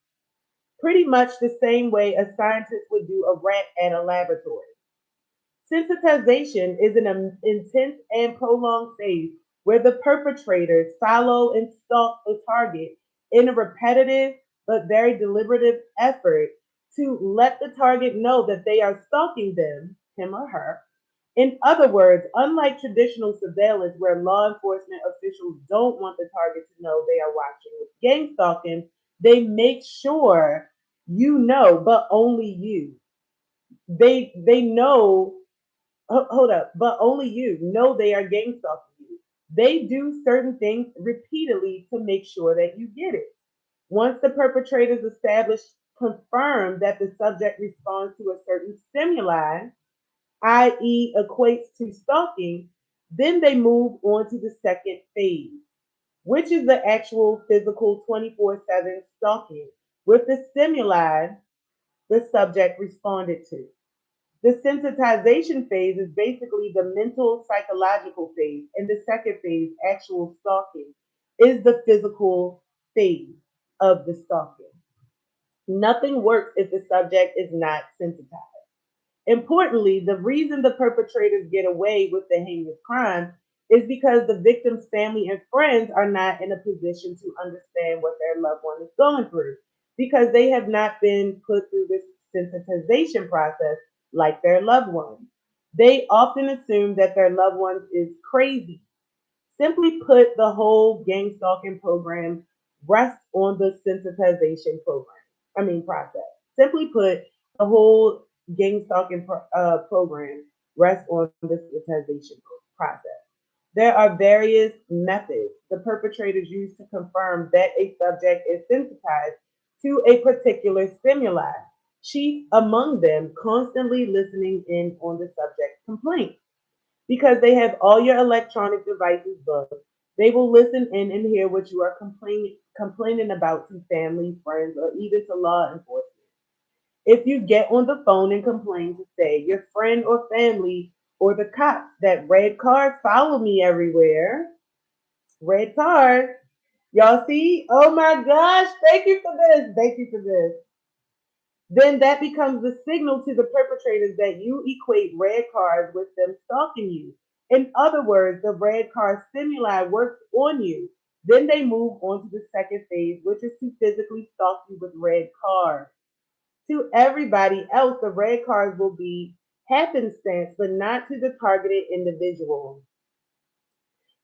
Pretty much the same way a scientist would do a rat at a laboratory. Sensitization is an intense and prolonged phase where the perpetrators follow and stalk the target in a repetitive but very deliberative effort to let the target know that they are stalking them, him or her. In other words, unlike traditional surveillance where law enforcement officials don't want the target to know they are watching, with gang stalking, they make sure you know, but only you. They know hold up, but only you know they are gang stalking you. They do certain things repeatedly to make sure that you get it. Once the perpetrators establish, confirm that the subject responds to a certain stimuli, i.e., equates to stalking, then they move on to the second phase, which is the actual physical 24/7 stalking with the stimuli the subject responded to. The sensitization phase is basically the mental psychological phase, and the second phase, actual stalking, is the physical phase of the stalking. Nothing works if the subject is not sensitized. Importantly, the reason the perpetrators get away with the heinous crime is because the victim's family and friends are not in a position to understand what their loved one is going through because they have not been put through this sensitization process like their loved ones. They often assume that their loved ones is crazy. Simply put, the whole gang stalking program rests on the sensitization process. Simply put, the whole gang stalking program rests on the sensitization process. There are various methods the perpetrators use to confirm that a subject is sensitized to a particular stimuli. Chief among them, constantly listening in on the subject's complaint. Because they have all your electronic devices booked, they will listen in and hear what you are complaining about to family, friends, or even to law enforcement. If you get on the phone and complain to say your friend or family or the cops. That red cars follow me everywhere. Red cars. Y'all see? Oh my gosh, thank you for this. Thank you for this. Then that becomes the signal to the perpetrators that you equate red cars with them stalking you. In other words, the red car stimuli works on you. Then they move on to the second phase, which is to physically stalk you with red cars. To everybody else, the red cars will be happenstance, but not to the targeted individual.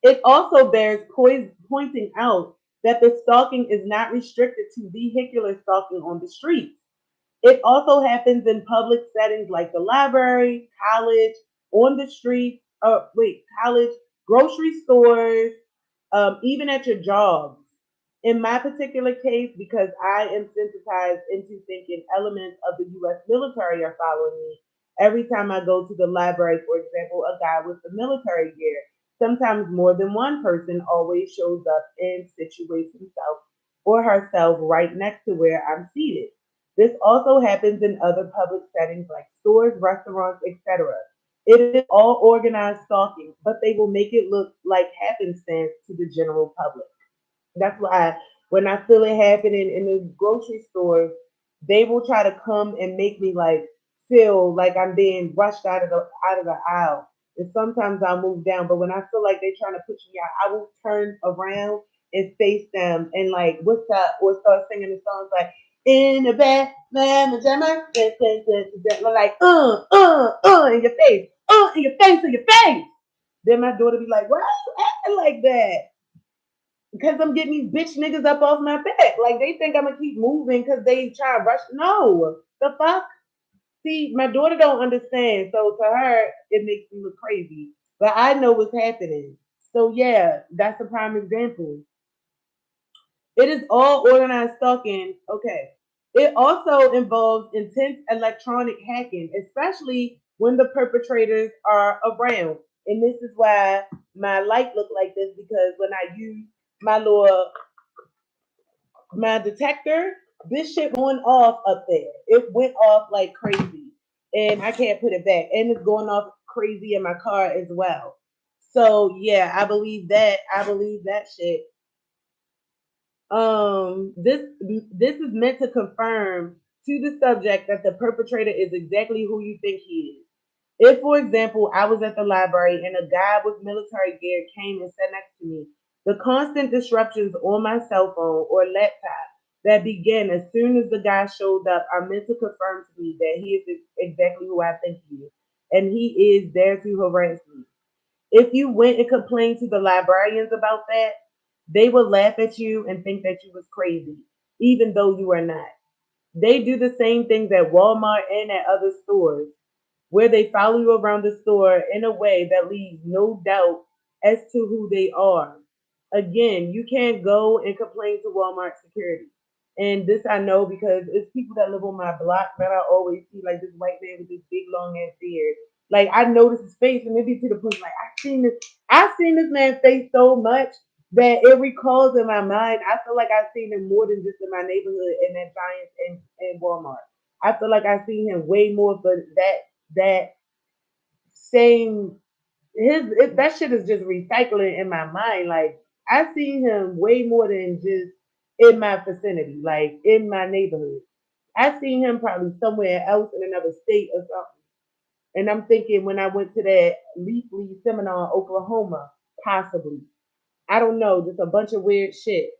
It also bears pointing out that the stalking is not restricted to vehicular stalking on the streets. It also happens in public settings like the library, college, on the street, college, grocery stores, even at your job. In my particular case, because I am sensitized into thinking elements of the U.S. military are following me, every time I go to the library, for example, a guy with the military gear, sometimes more than one person always shows up and situates himself or herself right next to where I'm seated. This also happens in other public settings like stores, restaurants, etc. It is all organized stalking, but they will make it look like happenstance to the general public. That's why when I feel it happening in the grocery store, they will try to come and make me like feel like I'm being rushed out of the aisle. And sometimes I'll move down, but when I feel like they're trying to push me out, I will turn around and face them and like what's up or start singing the songs like in the back, man, like in your face, in your face. Then my daughter be like, "Why are you acting like that?" Because I'm getting these bitch niggas up off my back. Like they think I'm gonna keep moving because they try to rush. No, the fuck. See, my daughter don't understand, so to her it makes me look crazy. But I know what's happening. So yeah, that's a prime example. It is all organized stalking. Okay. It also involves intense electronic hacking, especially when the perpetrators are around. And this is why my light look like this because when I use my little my detector, this shit went off up there. It went off like crazy. And I can't put it back. And it's going off crazy in my car as well. So yeah, I believe that. I believe that shit. This is meant to confirm to the subject that the perpetrator is exactly who you think he is. If, for example, I was at the library and a guy with military gear came and sat next to me, the constant disruptions on my cell phone or laptop that began as soon as the guy showed up are meant to confirm to me that he is exactly who I think he is, and he is there to harass me. If you went and complained to the librarians about that, they would laugh at you and think that you was crazy, even though you are not. They do the same things at Walmart and at other stores, where they follow you around the store in a way that leaves no doubt as to who they are. Again, you can't go and complain to Walmart security. And this I know because it's people that live on my block that I always see, like this white man with this big long ass beard. Like I notice his face, and maybe to the point like I've seen this man's face so much that it recalls in my mind. I feel like I've seen him more than just in my neighborhood and at Giants and Walmart. I feel like I've seen him way more for that same that shit is just recycling in my mind. Like I've seen him way more than just in my vicinity, like in my neighborhood. I've seen him probably somewhere else in another state or something. And I'm thinking when I went to that Leafly seminar in Oklahoma, possibly. I don't know, just a bunch of weird shit.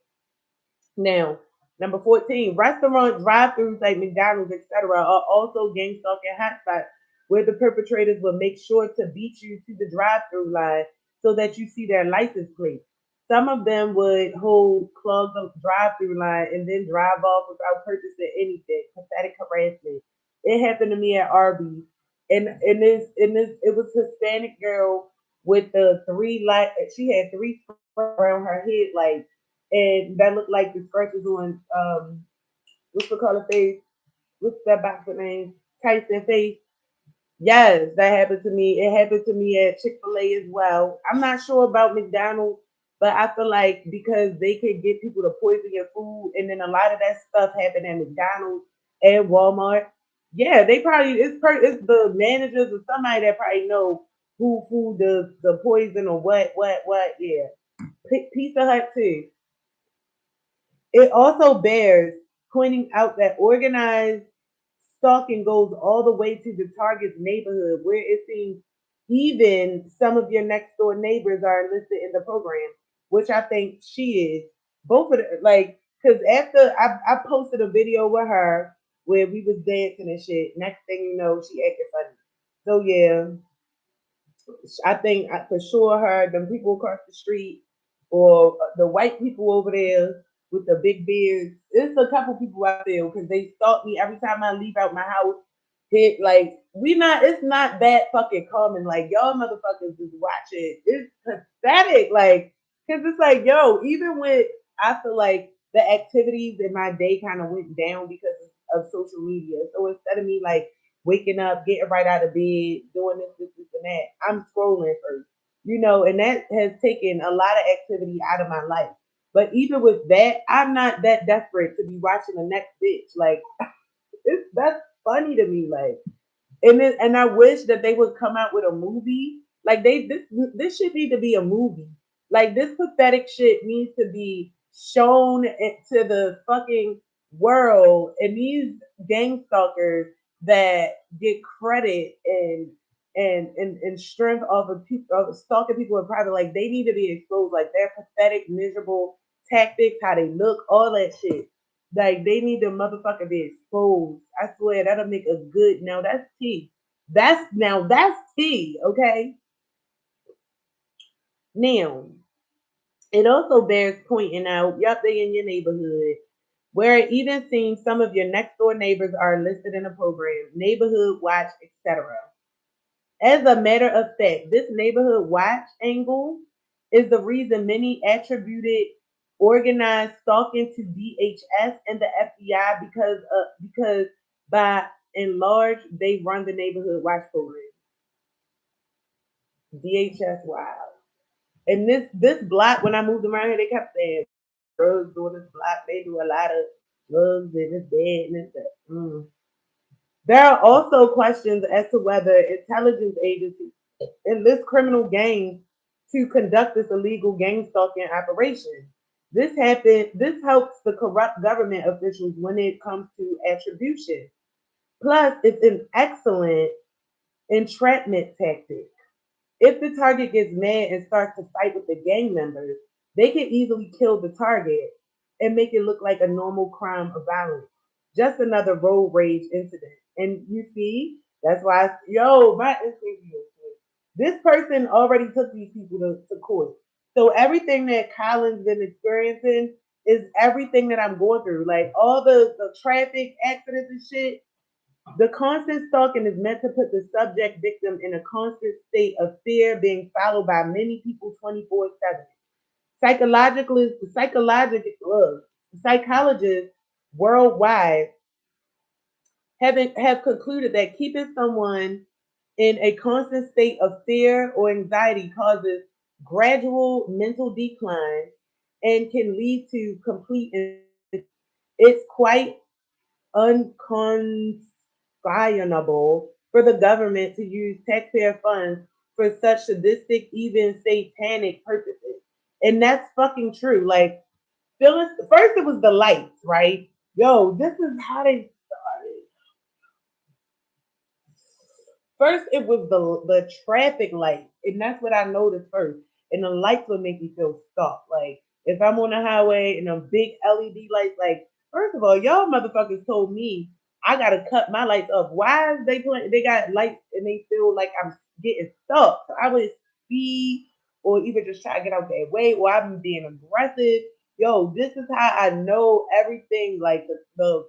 Now, number 14, restaurant drive-throughs like McDonald's, etc., are also gang stalking hotspots where the perpetrators will make sure to beat you to the drive-through line so that you see their license plate. Some of them would hold clog the drive-through line and then drive off without purchasing anything. Pathetic harassment. It happened to me at Arby's, and in this it was a Hispanic girl with the three light. She had three around her head, like and that looked like the scratches on what's the color face? What's that boxer name? Tyson face. Yes, that happened to me. It happened to me at Chick-fil-A as well. I'm not sure about McDonald's, but I feel like because they could get people to poison your food, and then a lot of that stuff happened at McDonald's and Walmart. Yeah, they probably it's the managers or somebody that probably know who the poison or what, yeah. Pizza Hut too. It also bears pointing out that organized stalking goes all the way to the target's neighborhood, where it seems even some of your next door neighbors are listed in the program, which I think she is. Both of the, like, because after I posted a video with her where we was dancing and shit, next thing you know, she acted funny. So yeah, I think for sure her, them people across the street, or the white people over there with the big beards. It's a couple people I feel because they stalk me every time I leave out my house. Hit like we not. It's not that fucking common. Like y'all motherfuckers just watch it. It's pathetic. Like because it's like yo, even with I feel like the activities in my day kind of went down because of social media. So instead of me like waking up, getting right out of bed, doing this, and that. I'm scrolling first, and that has taken a lot of activity out of my life. But even with that, I'm not that desperate to be watching the next bitch. Like, that's funny to me. Like, and I wish that they would come out with a movie. Like this should need to be a movie. Like this pathetic shit needs to be shown to the fucking world. And these gang stalkers that get credit and strength off of people of stalking people in private, like they need to be exposed. Like their pathetic, miserable tactics, how they look, all that shit. Like they need to motherfucker be exposed. I swear that'll make a good. Now that's tea. That's tea. Okay. Now it also bears pointing out. Yup, they in your neighborhood. Where it even seems some of your next door neighbors are listed in a program, neighborhood watch, etc. As a matter of fact, this neighborhood watch angle is the reason many attributed organized stalking to DHS and the FBI because by and large they run the neighborhood watch program. DHS, wow. And this block, when I moved around here, they kept saying drugs doing this block. They do a lot of drugs and it's bad and it's that. There are also questions as to whether intelligence agencies enlist criminal gangs to conduct this illegal gang stalking operation. This helps the corrupt government officials when it comes to attribution. Plus, it's an excellent entrapment tactic. If the target gets mad and starts to fight with the gang members, they can easily kill the target and make it look like a normal crime of violence. Just another road rage incident. And you see, that's why, my instinct is this person already took these people to court. So everything that Colin's been experiencing is everything that I'm going through. Like all the traffic accidents and shit, the constant stalking is meant to put the subject victim in a constant state of fear, being followed by many people 24/7. Psychologists worldwide have concluded that keeping someone in a constant state of fear or anxiety causes gradual mental decline and can lead to complete. It's quite unconscionable for the government to use taxpayer funds for such sadistic, even satanic purposes. And that's fucking true. Like, Phyllis, first it was the lights, right? Yo, this is how they started. First, it was the traffic lights, and that's what I noticed first. And the lights would make me feel stuck. Like if I'm on the highway and them big LED lights, like first of all, y'all motherfuckers told me I gotta cut my lights off. Why is they playing? They got lights and they feel like I'm getting stuck. So I would speed or even just try to get out their way, or I'm being aggressive. Yo, this is how I know everything. Like the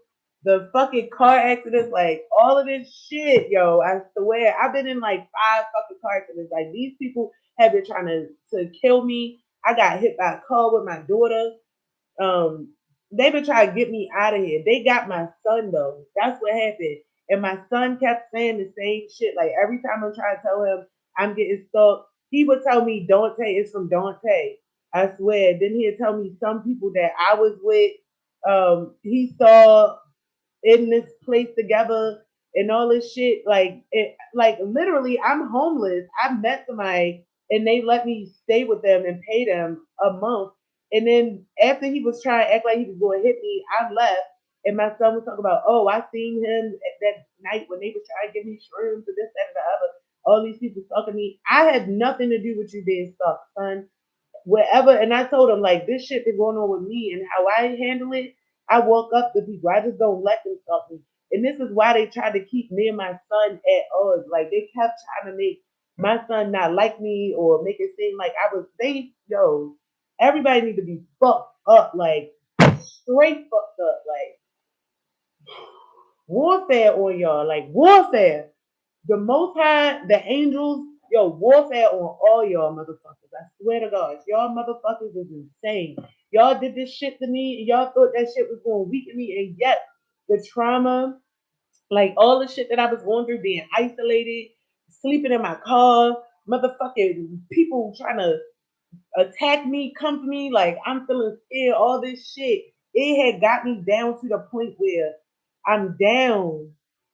fucking car accidents, like all of this shit, yo. I swear, I've been in like 5 fucking car accidents. Like these people have been trying to kill me. I got hit by a car with my daughter. Um, they've been trying to get me out of here. They got my son though. That's what happened. And my son kept saying the same shit. Like every time I'm trying to tell him I'm getting stuck, he would tell me Dante is from Dante. I swear. Then he'd tell me some people that I was with. He saw in this place together. and all this shit. Like literally, I'm homeless. I met somebody and they let me stay with them and pay them a month. And then after he was trying to act like he was going to hit me, I left. And my son was talking about, oh, I seen him that night when they were trying to give me shrooms and this, that, and the other. All these people talking to me. I had nothing to do with you being stuck, son. Wherever, and I told him like this shit been going on with me and how I handle it. I walk up to people. I just don't let them talk to me. And this is why they tried to keep me and my son at odds. Like they kept trying to make my son not like me or make it seem like I was everybody need to be fucked up, like straight fucked up, like warfare on y'all, like warfare. The Most High, the angels, warfare on all y'all motherfuckers. I swear to God, y'all motherfuckers is insane. Y'all did this shit to me, and y'all thought that shit was going to weaken me, and yet the trauma, like all the shit that I was going through, being isolated, sleeping in my car, motherfucking people trying to attack me, come for me, like I'm feeling scared, all this shit. It had got me down to the point where I'm down.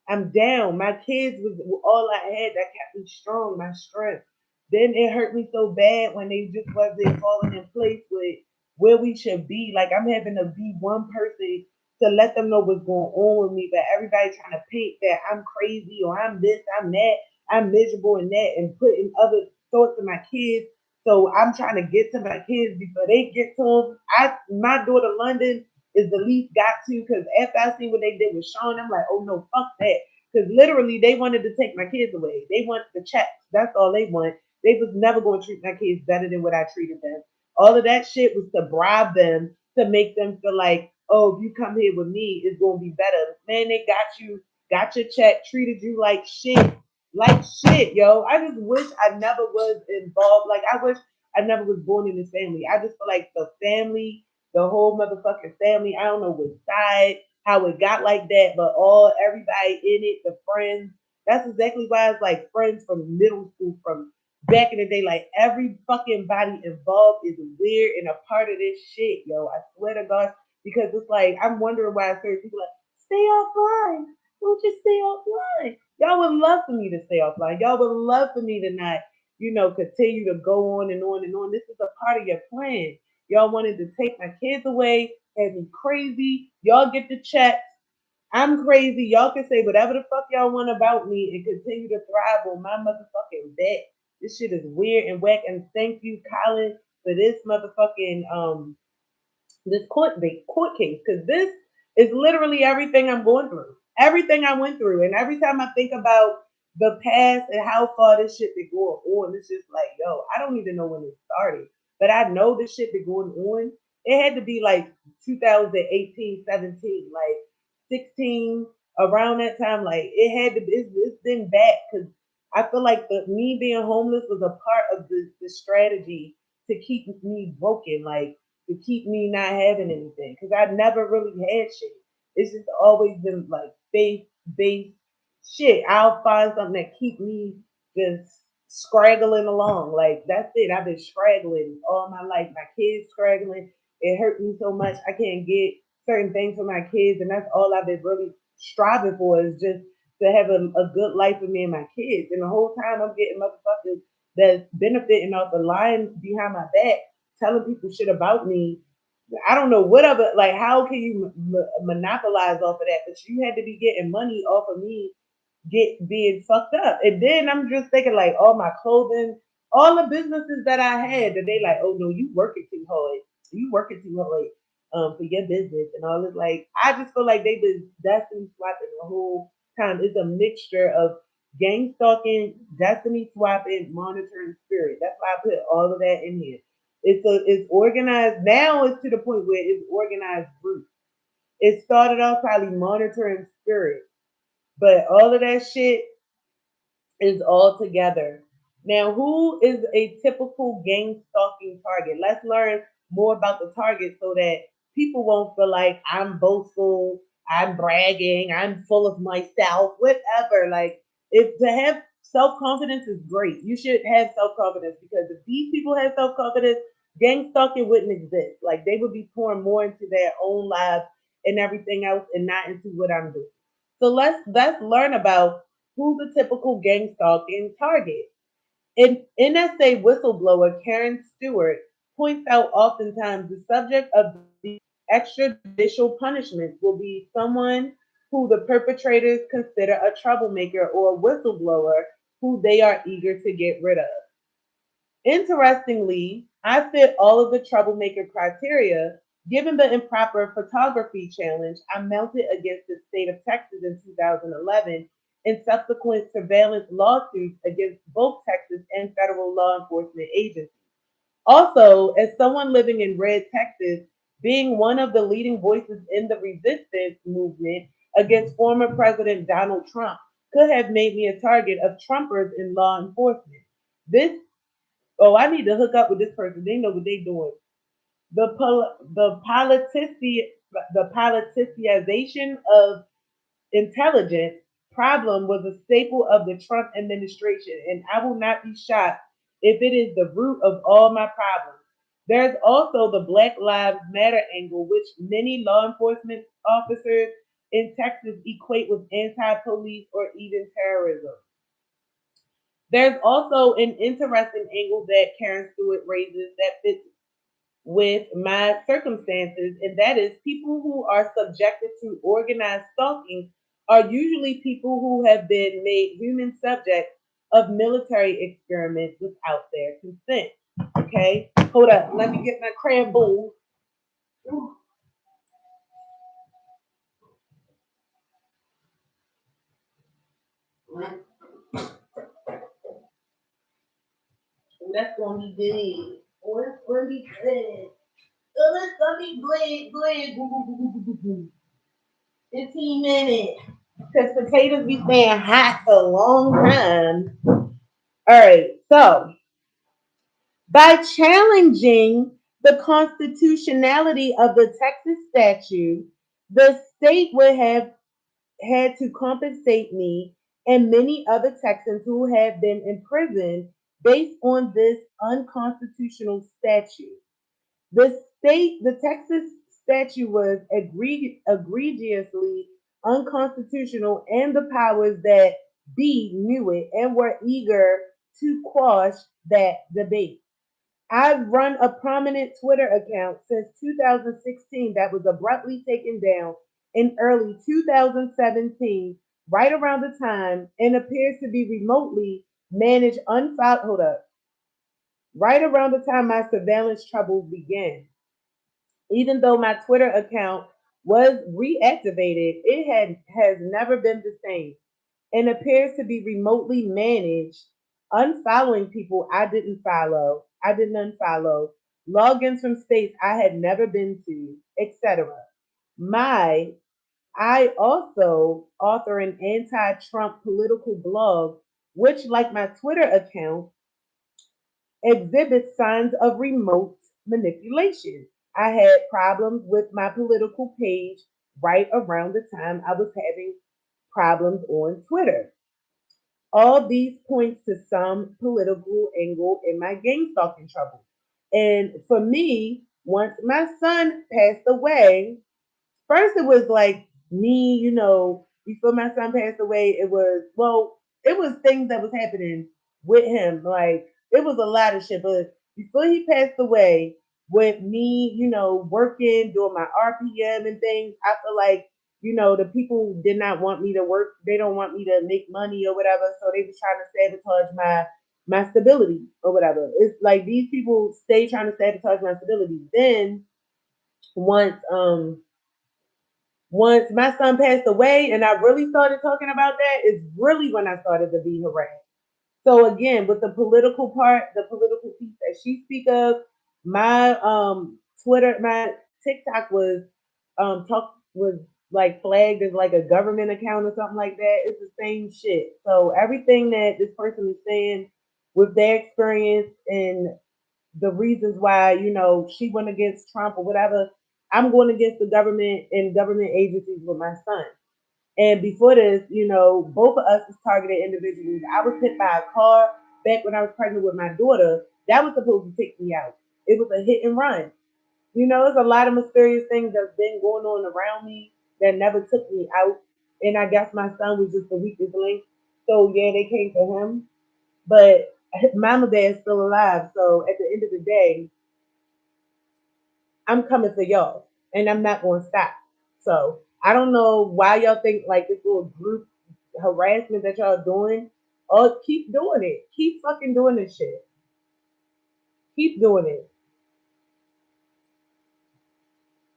I'm down. My kids was all I had that kept me strong, my strength. Then it hurt me so bad when they just wasn't falling in place with where we should be. Like I'm having to be one person to let them know what's going on with me, but everybody trying to paint that I'm crazy or I'm this, I'm that, I'm miserable and that, and putting other thoughts in my kids. So I'm trying to get to my kids before they get to them. My daughter London is the least got to, because after I see what they did with Sean, I'm like, oh no, fuck that. Because literally they wanted to take my kids away. They want the checks. That's all they want. They was never going to treat my kids better than what I treated them. All of that shit was to bribe them, to make them feel like, oh, if you come here with me, it's going to be better. Man, they got your check, treated you like shit. Like shit, yo. I just wish I never was involved. Like I wish I never was born in this family. I just feel like the family, the whole motherfucking family, I don't know which side, how it got like that, but everybody in it, the friends. That's exactly why it's like friends from middle school, from back in the day. Like every fucking body involved is weird and a part of this shit, yo. I swear to God, because it's like I'm wondering why certain people like stay offline. Don't just stay offline. Y'all would love for me to stay offline. Y'all would love for me to not, continue to go on and on and on. This is a part of your plan. Y'all wanted to take my kids away, have me crazy. Y'all get the checks. I'm crazy. Y'all can say whatever the fuck y'all want about me and continue to thrive on my motherfucking back. This shit is weird and whack. And thank you, Colin, for this motherfucking this court case, because this is literally everything I'm going through, everything I went through, and every time I think about the past and how far this shit been going on, it's just like, yo, I don't even know when it started, but I know this shit been going on. It had to be like 2018, 17, like 16, around that time. Like it had to. It's been bad because I feel like me being homeless was a part of the strategy to keep me broken. Like to keep me not having anything, because I never really had shit. It's just always been like faith based shit. I'll find something that keep me just scraggling along. Like that's it. I've been straggling all my life. My kids scraggling. It hurt me so much. I can't get certain things for my kids, and that's all I've been really striving for, is just to have a good life for me and my kids. And the whole time I'm getting motherfuckers that's benefiting off the lying behind my back, telling people shit about me. I don't know whatever. Like, how can you monopolize off of that? But you had to be getting money off of me being fucked up. And then I'm just thinking like all my clothing, all the businesses that I had, that they like, oh no, you working too hard. You working too hard for your business and all this. Like I just feel like they've been destiny swapping the whole time. It's a mixture of gang stalking, destiny swapping, monitoring spirit. That's why I put all of that in here. It's organized now. It's to the point where it's organized group. It started off probably monitoring spirit, but all of that shit is all together. Now, who is a typical gang stalking target? Let's learn more about the target so that people won't feel like I'm boastful, I'm bragging, I'm full of myself, whatever. Like, if to have self confidence is great, you should have self confidence, because if these people had self confidence, gang stalking wouldn't exist. Like, they would be pouring more into their own lives and everything else and not into what I'm doing. So let's learn about who the typical gang stalking target. In NSA whistleblower Karen Stewart points out oftentimes the subject of the extrajudicial punishments will be someone who the perpetrators consider a troublemaker or a whistleblower who they are eager to get rid of. Interestingly, I fit all of the troublemaker criteria given the improper photography challenge I mounted against the state of Texas in 2011 and subsequent surveillance lawsuits against both Texas and federal law enforcement agencies. Also, as someone living in Red, Texas, being one of the leading voices in the resistance movement against former President Donald Trump could have made me a target of Trumpers in law enforcement. This I need to hook up with this person. They know what they doing. The politicization of intelligence problem was a staple of the Trump administration, and I will not be shocked if it is the root of all my problems. There's also the Black Lives Matter angle, which many law enforcement officers in Texas equate with anti-police or even terrorism. There's also an interesting angle that Karen Stewart raises that fits with my circumstances, and that is people who are subjected to organized stalking are usually people who have been made human subjects of military experiments without their consent. Okay, hold up, let me get my crab bowl. Ooh, that's gonna be good. Oh, it's gonna be good. Oh, it's gonna be good, good. Boo, boo, boo, boo, boo, boo. 15 minutes. Because potatoes be staying hot for a long time. All right, so by challenging the constitutionality of the Texas statute, the state would have had to compensate me and many other Texans who have been imprisoned based on this unconstitutional statute. The Texas statute was egregiously unconstitutional, and the powers that be knew it and were eager to quash that debate. I've run a prominent Twitter account since 2016 that was abruptly taken down in early 2017, right around the time, and appears to be remotely managed unfollowed. Hold up. Right around the time my surveillance troubles began. Even though my Twitter account was reactivated, it has never been the same and appears to be remotely managed, unfollowing people I didn't unfollow, logins from states I had never been to, etc. My I also author an anti-Trump political blog, which, like my Twitter account, exhibits signs of remote manipulation. I had problems with my political page right around the time I was having problems on Twitter. All these points to some political angle in my gang stalking trouble. And for me, once my son passed away, first it was like me, before my son passed away, it was things that was happening with him. Like it was a lot of shit. But before he passed away, with me, working, doing my RPM and things, I feel like, the people did not want me to work. They don't want me to make money or whatever. So they was trying to sabotage my stability or whatever. It's like these people stay trying to sabotage my stability. Then once once my son passed away and I really started talking about that, is really when I started to be harassed. So again, with the political part, the political piece that she speak of, my TikTok was like flagged as like a government account or something like that. It's the same shit. So everything that this person is saying with their experience and the reasons why, she went against Trump or whatever, I'm going against the government and government agencies with my son. And before this, both of us was targeted individuals. I was hit by a car back when I was pregnant with my daughter. That was supposed to take me out. It was a hit and run. There's a lot of mysterious things that's been going on around me that never took me out. And I guess my son was just the weakest link. So yeah, they came for him. But Mama Dad's still alive. So at the end of the day, I'm coming for y'all. And I'm not gonna stop. So I don't know why y'all think like this little group harassment that y'all doing. Oh, keep doing it. Keep fucking doing this shit. Keep doing it.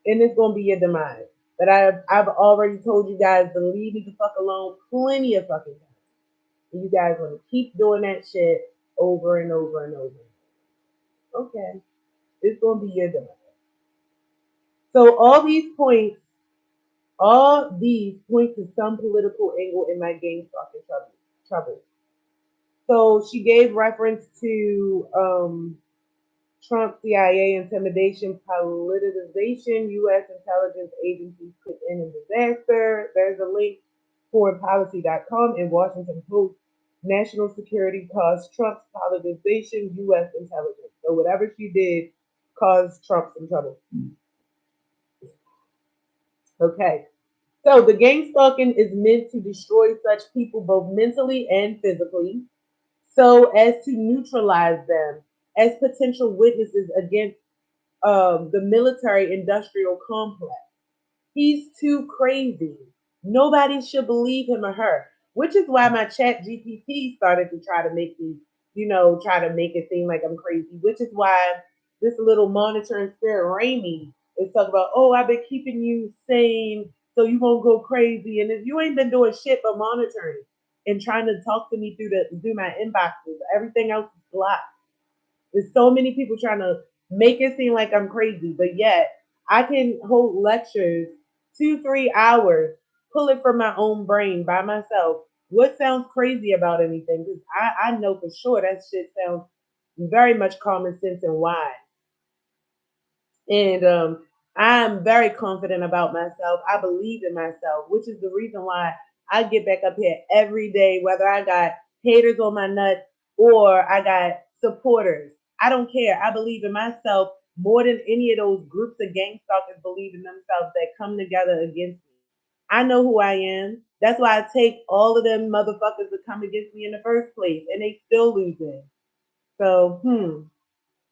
And it's gonna be your demise. But I've already told you guys to leave me the fuck alone plenty of fucking times. And you guys want to keep doing that shit over and over and over. Okay, it's gonna be your demise. So all these point to some political angle in my game stalking trouble. So she gave reference to Trump, CIA, intimidation, politicization, U.S. intelligence agencies put in a disaster. There's a link, foreignpolicy.com and Washington Post. National security caused Trump's politicization, U.S. intelligence. So whatever she did caused Trump some trouble. Okay. So the gang stalking is meant to destroy such people both mentally and physically, so as to neutralize them as potential witnesses against the military industrial complex. He's too crazy. Nobody should believe him or her, which is why my chat GPT started to try to make me, try to make it seem like I'm crazy, which is why this little monitoring spirit Rainy is talking about, oh, I've been keeping you sane so you won't go crazy. And if you ain't been doing shit but monitoring and trying to talk to me through my inboxes, everything else is blocked. There's so many people trying to make it seem like I'm crazy, but yet I can hold lectures 2, 3 hours, pull it from my own brain by myself. What sounds crazy about anything? Because I know for sure that shit sounds very much common sense and wise. And I'm very confident about myself. I believe in myself, which is the reason why I get back up here every day, whether I got haters on my nuts or I got supporters. I don't care. I believe in myself more than any of those groups of gang stalkers believe in themselves that come together against me. I know who I am. That's why I take all of them motherfuckers that come against me in the first place, and they still losing. So,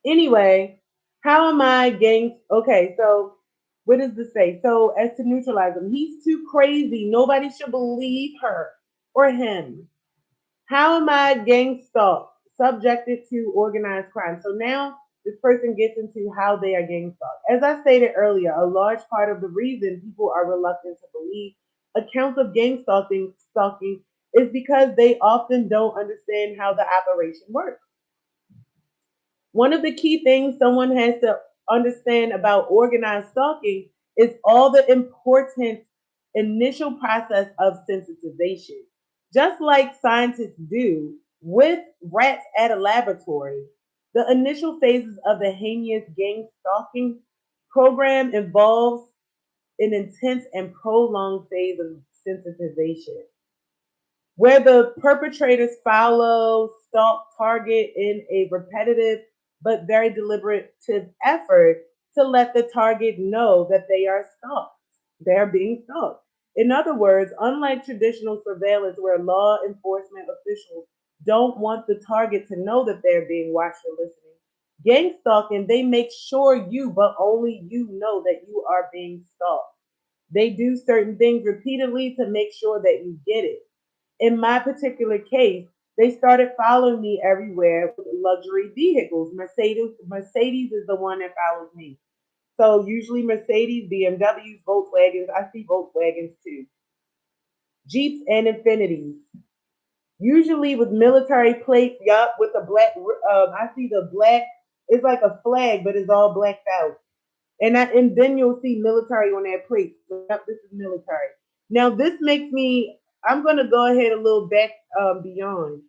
Anyway, how am I gang? Okay, so what does this say? So as to neutralize him, he's too crazy. Nobody should believe her or him. How am I gang stalked? Subjected to organized crime. So now this person gets into how they are gang stalked. As I stated earlier, a large part of the reason people are reluctant to believe accounts of gang stalking is because they often don't understand how the operation works. One of the key things someone has to understand about organized stalking is all the important initial process of sensitization. Just like scientists do with rats at a laboratory, the initial phases of the heinous gang stalking program involves an intense and prolonged phase of sensitization where the perpetrators follow, stalk, target in a repetitive but very deliberative effort to let the target know that they are stalked. They are being stalked. In other words, unlike traditional surveillance where law enforcement officials don't want the target to know that they're being watched or listening, gang stalking, they make sure you, but only you, know that you are being stalked. They do certain things repeatedly to make sure that you get it. In my particular case, they started following me everywhere with luxury vehicles. Mercedes is the one that follows me. So usually Mercedes, BMWs, Volkswagens. I see Volkswagens too. Jeeps and Infinities. Usually with military plates. Yup, with the black. I see the black. It's like a flag, but it's all blacked out. And then you'll see military on that plate. So, yep, this is military. Now this makes me. I'm gonna go ahead a little back beyond.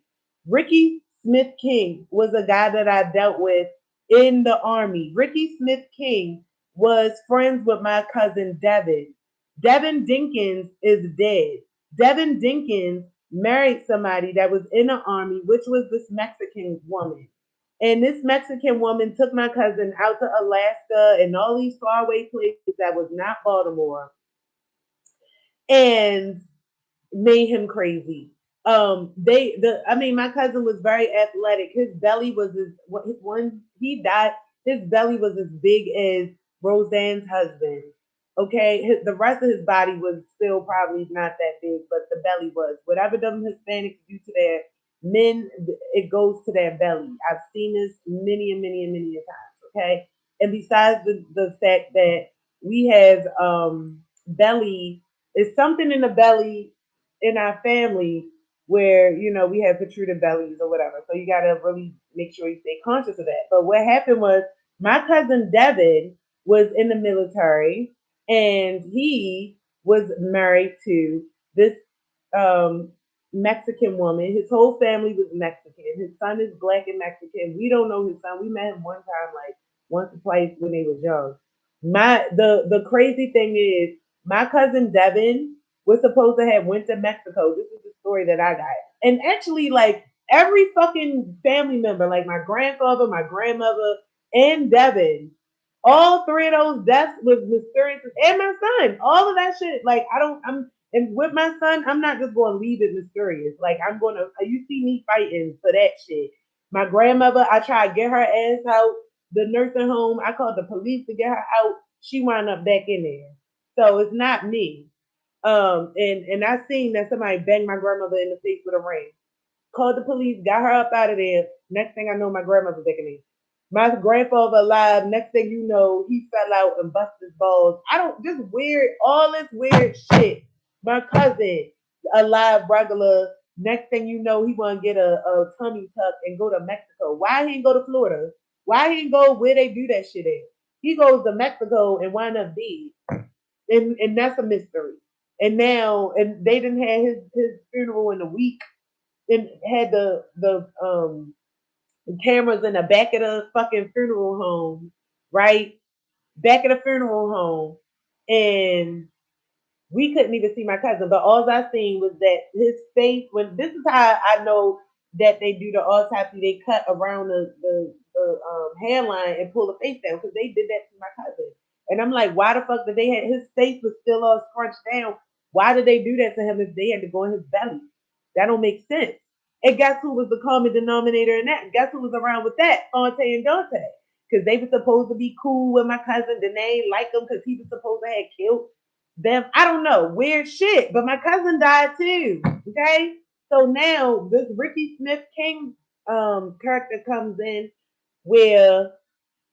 Ricky Smith King was a guy that I dealt with in the army. Ricky Smith King was friends with my cousin Devin. Devin Dinkins is dead. Devin Dinkins married somebody that was in the army, which was this Mexican woman. And this Mexican woman took my cousin out to Alaska and all these faraway places that was not Baltimore. And made him crazy. My cousin was very athletic. His belly was when he died, his belly was as big as Roseanne's husband. Okay, the rest of his body was still probably not that big, but the belly was. Whatever them Hispanics do to their men, it goes to their belly. I've seen this many and many and many a times. Okay, and besides the fact that we have belly, it's something in the belly in our family where we have protruded bellies or whatever. So you gotta really make sure you stay conscious of that. But what happened was my cousin Devin was in the military and he was married to this um, Mexican woman. His whole family was Mexican. His son is black and Mexican. We don't know his son. We met him one time, like once or twice when they was young. The crazy thing is my cousin Devin was supposed to have went to Mexico. This is the story that I got. And actually, like every fucking family member, like my grandfather, my grandmother, and Devin, all three of those deaths was mysterious. And my son, all of that shit. Like and with my son, I'm not just going to leave it mysterious. Like I'm going to. You see me fighting for that shit. My grandmother, I tried to get her ass out the nursing home. I called the police to get her out. She wound up back in there. So it's not me. And I seen that somebody banged my grandmother in the face with a ring. Called the police, got her up out of there. Next thing I know, my grandmother's back in there. My grandfather alive. Next thing you know, he fell out and busted his balls. I don't just weird, all this weird shit. My cousin alive, regular. Next thing you know, he want to get a tummy tuck and go to Mexico. Why he didn't go to Florida? Why he didn't go where they do that shit at? He goes to Mexico and wind up dead, and that's a mystery. And now, and they didn't have his funeral in a week, and had the cameras in the back of the fucking funeral home, right? Back of the funeral home, and we couldn't even see my cousin. But all I seen was that his face. When this is how I know that they do the autopsy, they cut around the hairline and pull the face down because they did that to my cousin. And I'm like, why the fuck did they have his face was still all scrunched down? Why did they do that to him if they had to go in his belly? That don't make sense. And guess who was the common denominator in that? Guess who was around with that? Fonte and Dante. Because they were supposed to be cool with my cousin. Danae like him because he was supposed to have killed them. I don't know. Weird shit. But my cousin died too. Okay? So now this Ricky Smith King character comes in where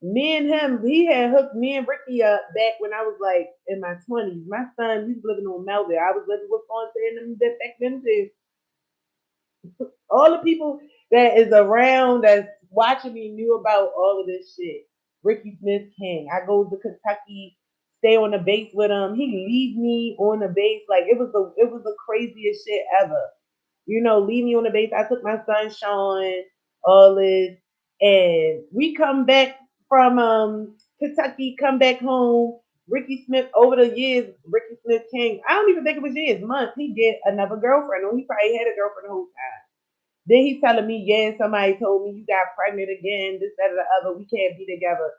me and him, he had hooked me and Ricky up back when I was like in my 20s. My son, he was living on Melville. I was living with Fonte and them back then too. All the people that is around that's watching me knew about all of this shit. Ricky Smith King. I go to Kentucky, stay on the base with him. He leave me on the base like it was the craziest shit ever. Leave me on the base. I took my son Sean, all this, and we come back from Kentucky, come back home. Ricky Smith over the years, Ricky Smith King. I don't even think it was years, months. He get another girlfriend, or he probably had a girlfriend the whole time. Then he telling me, yeah, somebody told me you got pregnant again, this, that, or the other. We can't be together.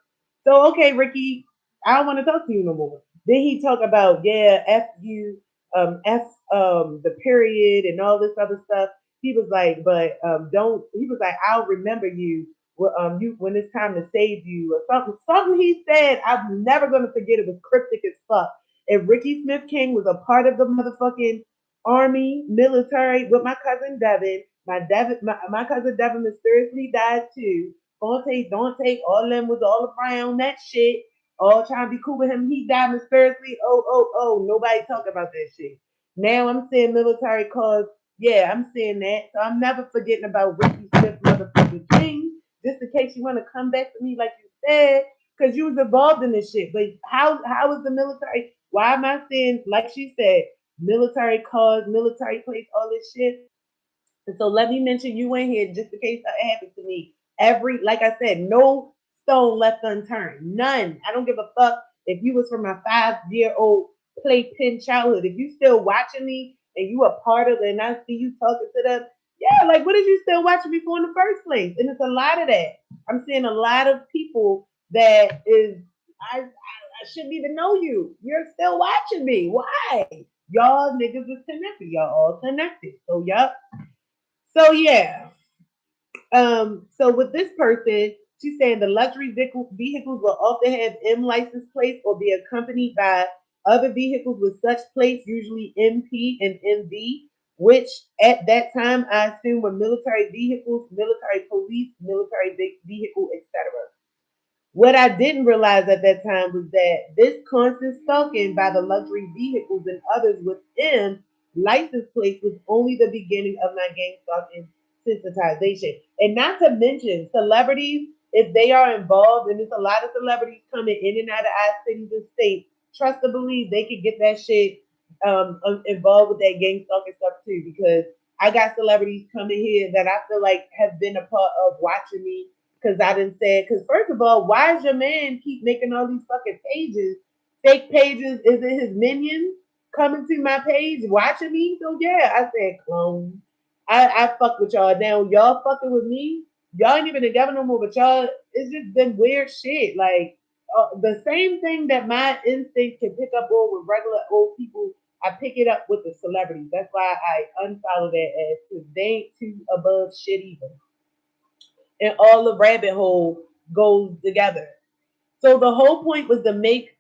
So, okay, Ricky, I don't want to talk to you no more. Then he talk about, yeah, F you, F the period and all this other stuff. He was like, but don't, he was like, I'll remember you when it's time to save you or something. Something he said, I'm never going to forget. It was cryptic as fuck. And Ricky Smith King was a part of the motherfucking army, military with my cousin Devin. My cousin Devin mysteriously died too. Don't take all of them was all around that shit, all trying to be cool with him. He died mysteriously. Oh, nobody talk about that shit. Now I'm seeing military cause. Yeah, I'm seeing that. So I'm never forgetting about Ricky Smith motherfucking King. Just in case you want to come back to me like you said, because you was involved in this shit. But how is the military? Why am I saying, like she said, military cause, military place, all this shit? And so let me mention you in here just in case something happens to me. Like I said, no stone left unturned. None. I don't give a fuck if you was from my 5-year-old playpen childhood. If you still watching me and you a part of it and I see you talking to them, yeah, like what did you still watching me for in the first place? And it's a lot of that. I'm seeing a lot of people that is I shouldn't even know you. You're still watching me. Why? Y'all niggas is connected. Y'all all connected. So yup. So yeah. So with this person, she's saying the luxury vehicles will often have M license plates or be accompanied by other vehicles with such plates, usually MP and MV, which at that time I assume were military vehicles, military police, military vehicle, etc. What I didn't realize at that time was that this constant stalking by the luxury vehicles and others within license plates was only the beginning of my gang stalking sensitization. And not to mention celebrities, if they are involved, and there's a lot of celebrities coming in and out of our cities and states, trust to believe they could get that shit involved with that gang stalking stuff too. Because I got celebrities coming here that I feel like have been a part of watching me because I didn't say it. Because first of all, why is your man keep making all these fucking pages, fake pages? Is it his minions coming to my page watching me? So yeah, I said clone. I fuck with y'all. Now y'all fucking with me. Y'all ain't even together no more, but y'all, it's just been weird shit. Like the same thing that my instinct can pick up on with regular old people, I pick it up with the celebrities. That's why I unfollow that as because they ain't too above shit either, and all the rabbit hole goes together. So the whole point was to make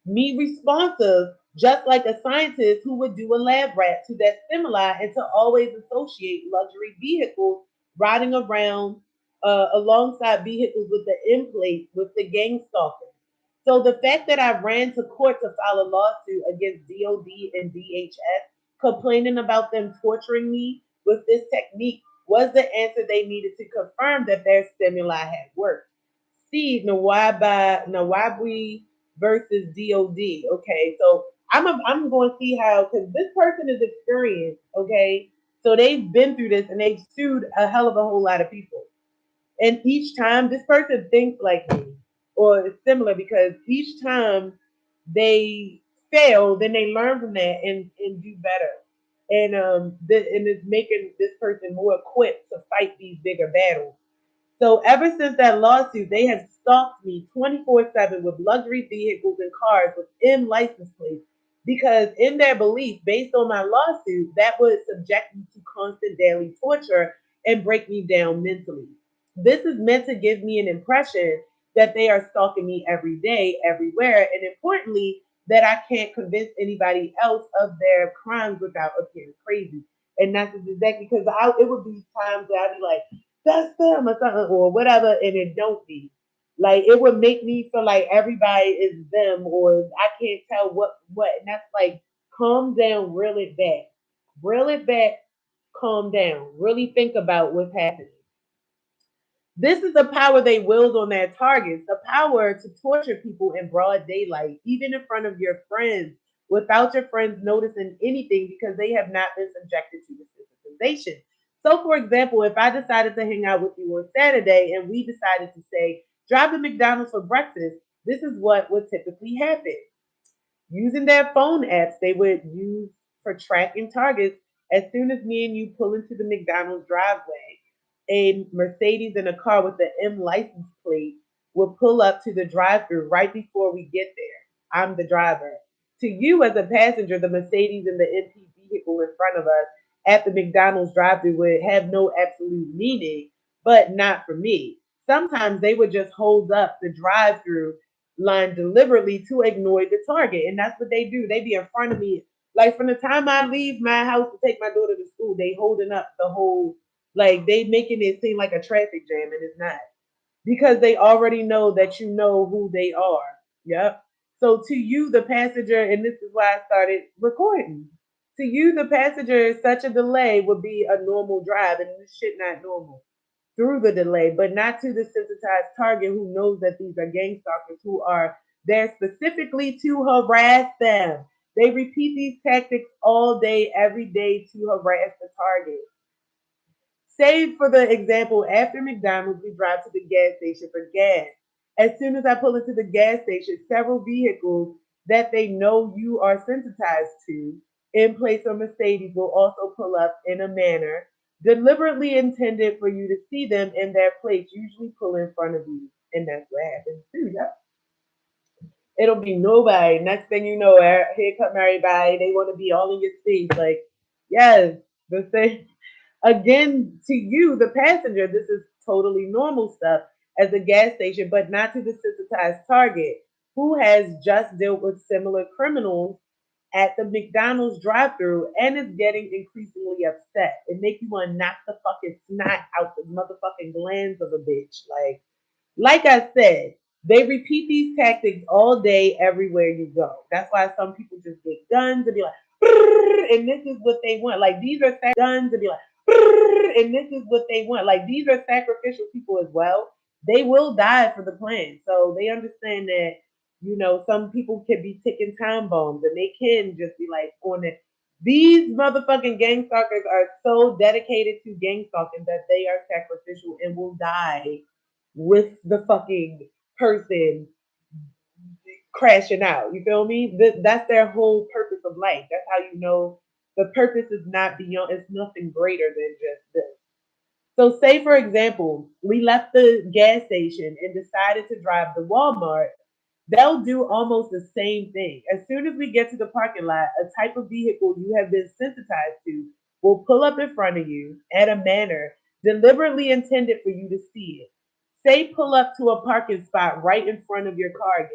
me responsive, just like a scientist who would do a lab rat to that stimuli, and to always associate luxury vehicles riding around alongside vehicles with the end plate with the gang stalking. So the fact that I ran to court to file a lawsuit against DOD and DHS, complaining about them torturing me with this technique, was the answer they needed to confirm that their stimuli had worked. See, Nawabri versus DOD. Okay, so I'm going to see how, because this person is experienced. Okay, so they've been through this and they've sued a hell of a whole lot of people. And each time this person thinks like me or is similar, because each time they fail, then they learn from that and do better. And it's making this person more equipped to fight these bigger battles. So ever since that lawsuit, they have stalked me 24/7 with luxury vehicles and cars with M license plates, because in their belief, based on my lawsuit, that would subject me to constant daily torture and break me down mentally. This is meant to give me an impression that they are stalking me every day, everywhere, and importantly, that I can't convince anybody else of their crimes without appearing crazy. And that's exactly because it would be times that I'd be like, that's them or something or whatever, and it don't be. Like it would make me feel like everybody is them, or I can't tell what, and that's like, calm down, reel it back, calm down, really think about what's happening. This is the power they wield on their targets, the power to torture people in broad daylight, even in front of your friends, without your friends noticing anything because they have not been subjected to the sensitization. So, for example, if I decided to hang out with you on Saturday and we decided to say, drive to McDonald's for breakfast, this is what would typically happen. Using their phone apps they would use for tracking targets, as soon as me and you pull into the McDonald's driveway, a Mercedes in a car with the M license plate will pull up to the drive through right before we get there. I'm the driver. To you as a passenger, the Mercedes and the MP vehicle in front of us at the McDonald's drive through would have no absolute meaning, but not for me. Sometimes they would just hold up the drive through line deliberately to ignore the target. And that's what they do. They be in front of me. Like from the time I leave my house to take my daughter to school, they holding up the whole, like they making it seem like a traffic jam, and it's not. Because they already know that you know who they are. Yep. So to you, the passenger, and this is why I started recording. To you, the passenger, such a delay would be a normal drive, and this shit not normal through the delay, but not to the sensitized target who knows that these are gang stalkers who are there specifically to harass them. They repeat these tactics all day, every day to harass the target. Say, for the example, after McDonald's, we drive to the gas station for gas. As soon as I pull into the gas station, several vehicles that they know you are sensitized to, in place of Mercedes, will also pull up in a manner deliberately intended for you to see them in their place, usually pull in front of you. And that's what happens too. Yep. It'll be nobody. Next thing you know, here come everybody. They want to be all in your face. Like, yes, the same. Again, to you, the passenger, this is totally normal stuff as a gas station, but not to the sensitized target who has just dealt with similar criminals at the McDonald's drive-through and is getting increasingly upset. It make you want to knock the fucking snot out the motherfucking glands of a bitch. Like I said, they repeat these tactics all day, everywhere you go. That's why some people just get guns and be like, "Brrr," and this is what they want. Like these are guns and be like, "Brrr," and this is what they want. Like these are sacrificial people as well. They will die for the plan, so they understand that some people can be ticking time bombs, and they can just be like on it. These motherfucking gang stalkers are so dedicated to gang stalking that they are sacrificial and will die with the fucking person crashing out. You feel me? That's their whole purpose of life. That's how you know the purpose is not beyond, it's nothing greater than just this. So, say for example, we left the gas station and decided to drive to Walmart. They'll do almost the same thing. As soon as we get to the parking lot, a type of vehicle you have been sensitized to will pull up in front of you at a manner deliberately intended for you to see it. Say pull up to a parking spot right in front of your car again.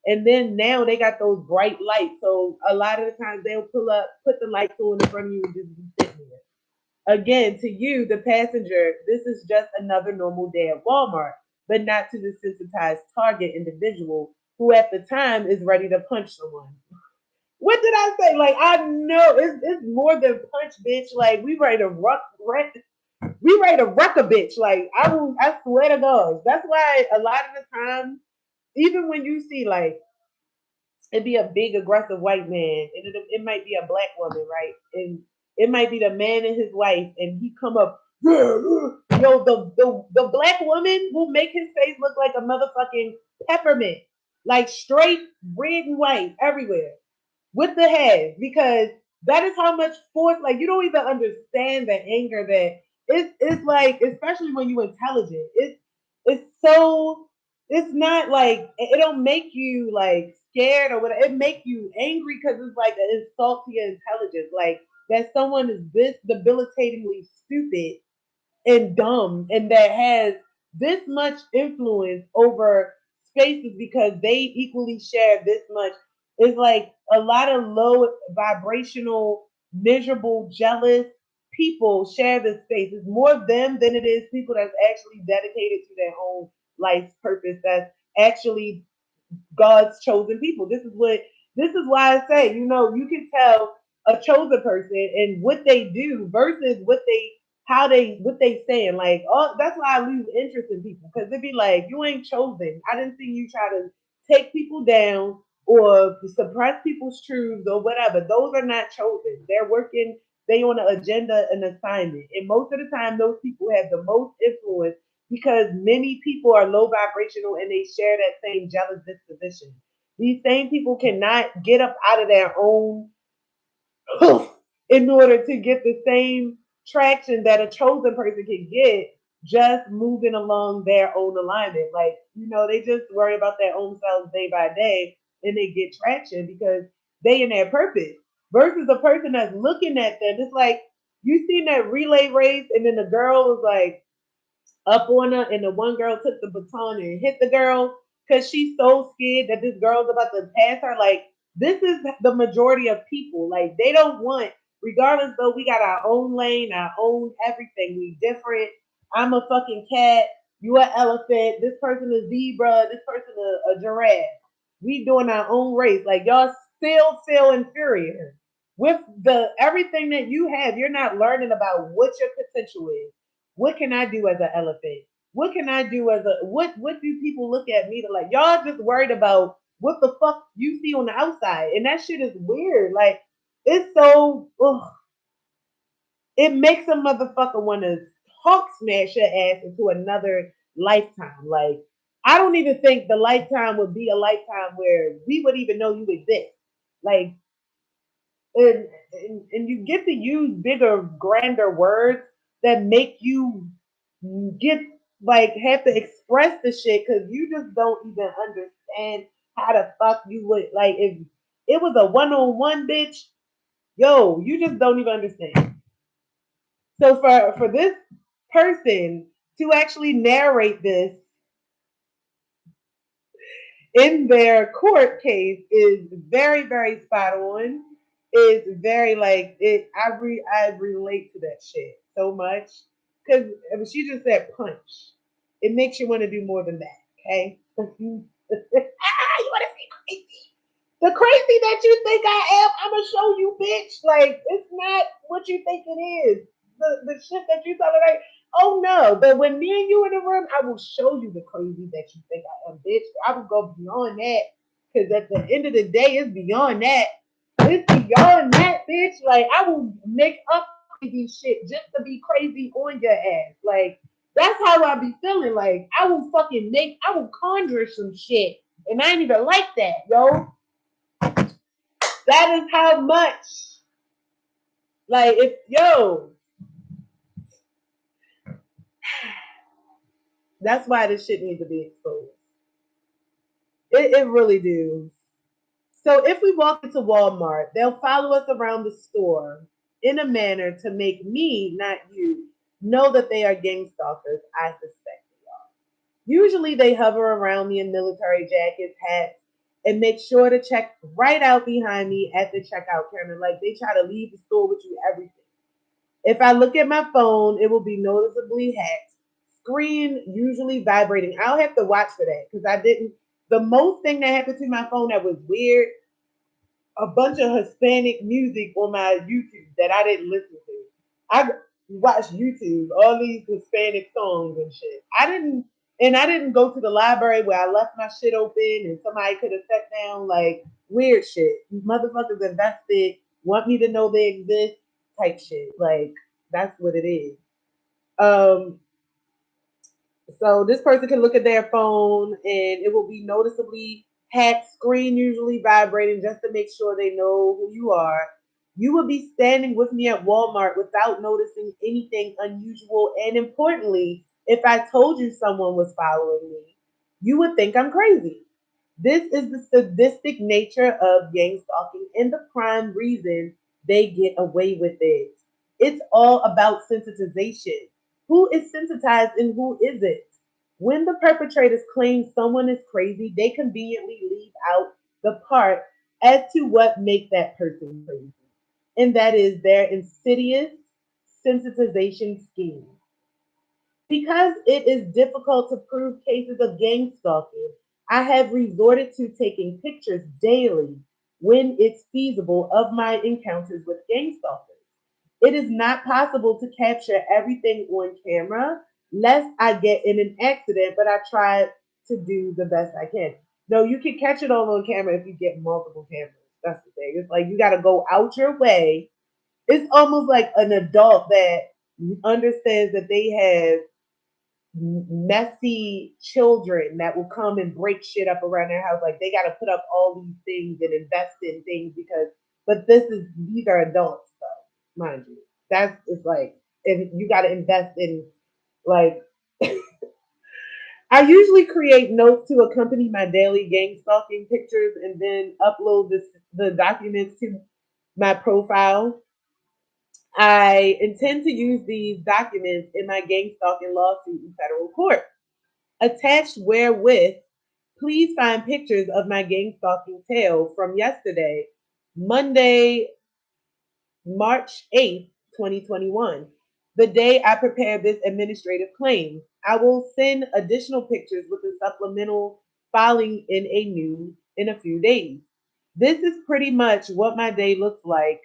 And then now they got those bright lights. So a lot of the times they'll pull up, put the lights on in front of you and just be sitting there. Again, to you, the passenger, this is just another normal day at Walmart, but not to the sensitized target individual who at the time is ready to punch someone. What did I say? Like, I know it's more than punch, bitch. Like, we ready to wreck a bitch. Like, I swear to God. That's why a lot of the time, even when you see like it'd be a big aggressive white man, and it might be a black woman, right? And it might be the man and his wife, and he come up, yo, the black woman will make his face look like a motherfucking peppermint, like straight red and white everywhere with the head, because that is how much force. Like you don't even understand the anger that it's like, especially when you're intelligent. It's so it's not like it don't make you like scared or whatever. It make you angry because it's like an insult to your intelligence. Like that someone is this debilitatingly stupid and dumb and that has this much influence over spaces because they equally share this much. It's like a lot of low vibrational, miserable, jealous people share this space. It's more of them than it is people that's actually dedicated to their own life's purpose, that's actually God's chosen people. This is why I say, you can tell a chosen person and what they do versus what they saying. Like, oh, that's why I lose interest in people because they be like, you ain't chosen. I didn't see you try to take people down or suppress people's truths or whatever. Those are not chosen. They're working. They on an agenda, an assignment, and most of the time, those people have the most influence because many people are low vibrational and they share that same jealous disposition. These same people cannot get up out of their own in order to get the same traction that a chosen person can get just moving along their own alignment. Like, they just worry about their own selves day by day and they get traction because they in their purpose. Versus a person that's looking at them, it's like you seen that relay race and then the girl was like, up on her, and the one girl took the baton and hit the girl because she's so scared that this girl's about to pass her. Like, this is the majority of people. Like, they don't want, regardless though, we got our own lane, our own everything. We different. I'm a fucking cat. You an elephant. This person a zebra. This person a giraffe. We doing our own race. Like, y'all still feel inferior. With the everything that you have, you're not learning about what your potential is. What can I do as an elephant? What can I do as a what do people look at me to like? Y'all just worried about what the fuck you see on the outside. And that shit is weird. Like it's so it makes a motherfucker wanna Hulk smash your ass into another lifetime. Like I don't even think the lifetime would be a lifetime where we would even know you exist. Like and you get to use bigger, grander words that make you get like have to express the shit because you just don't even understand how the fuck you would like if it was a one-on-one bitch, yo, you just don't even understand. So for this person to actually narrate this in their court case is very, very spot on. Is very like it. I relate to that shit so much because she just said punch. It makes you want to do more than that. Okay. You want to see crazy? The crazy that you think I am, I'm gonna show you, bitch. Like it's not what you think it is. The shit that you thought like, oh no. But when me and you in the room, I will show you the crazy that you think I am, bitch. I will go beyond that. Cause at the end of the day, it's beyond that. It's beyond that, bitch. Like I will make up crazy shit just to be crazy on your ass. Like that's how I be feeling. Like I will conjure some shit. And I ain't even like that, yo. That is how much. Like if yo, that's why this shit needs to be exposed. It really do. So if we walk into Walmart, they'll follow us around the store in a manner to make me, not you, know that they are gang stalkers. I suspect they are. Usually they hover around me in military jackets, hats, and make sure to check right out behind me at the checkout counter. Like they try to leave the store with you everything. If I look at my phone, it will be noticeably hacked. Screen usually vibrating. I'll have to watch for that because I didn't. The most thing that happened to my phone that was weird, a bunch of Hispanic music on my YouTube that I didn't listen to. I watched YouTube, all these Hispanic songs and shit. I didn't go to the library where I left my shit open and somebody could have sat down like weird shit. Motherfuckers invested, want me to know they exist type shit. Like that's what it is. Um, so this person can look at their phone and it will be noticeably hacked, screen usually vibrating just to make sure they know who you are. You will be standing with me at Walmart without noticing anything unusual. And importantly, if I told you someone was following me, you would think I'm crazy. This is the sadistic nature of gang stalking and the prime reason they get away with it. It's all about sensitization. Who is sensitized and who isn't? When the perpetrators claim someone is crazy, they conveniently leave out the part as to what makes that person crazy. And that is their insidious sensitization scheme. Because it is difficult to prove cases of gang stalking, I have resorted to taking pictures daily when it's feasible of my encounters with gang stalkers. It is not possible to capture everything on camera lest I get in an accident, but I try to do the best I can. No, you can catch it all on camera if you get multiple cameras. That's the thing. It's like you got to go out your way. It's almost like an adult that understands that they have messy children that will come and break shit up around their house. Like they got to put up all these things and invest in things because, but these are adults though, mind you. That's it's like, and you got to invest in like. I usually create notes to accompany my daily gang stalking pictures and then upload the documents to my profile. I intend to use these documents in my gang stalking lawsuit in federal court. Attached wherewith, please find pictures of my gang stalking tale from yesterday, Monday, March 8th, 2021, the day I prepared this administrative claim. I will send additional pictures with a supplemental filing in a few days. This is pretty much what my day looks like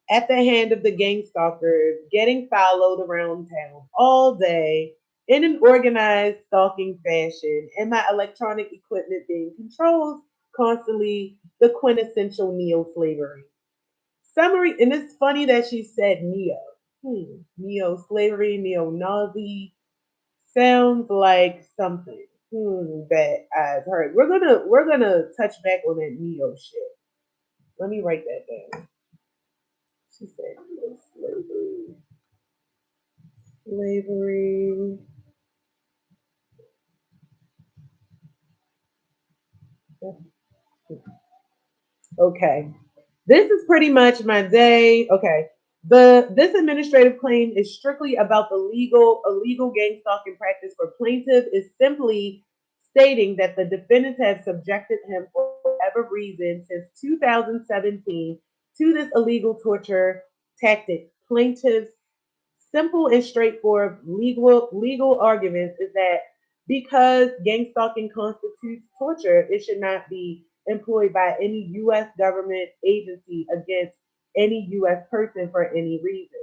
at the hand of the gang stalkers, getting followed around town all day in an organized stalking fashion, and my electronic equipment being controlled constantly, the quintessential neo slavery. Summary, and it's funny that she said neo. Neo slavery, neo Nazi sounds like something that I've heard. We're gonna touch back on that neo shit. Let me write that down. She said neo slavery. Slavery. Okay. This is pretty much my day. Okay. This administrative claim is strictly about the illegal gang stalking practice for plaintiff is simply stating that the defendants have subjected him for whatever reason since 2017 to this illegal torture tactic. Plaintiff's simple and straightforward legal arguments is that because gang stalking constitutes torture, it should not be employed by any U.S. government agency against any U.S. person for any reason.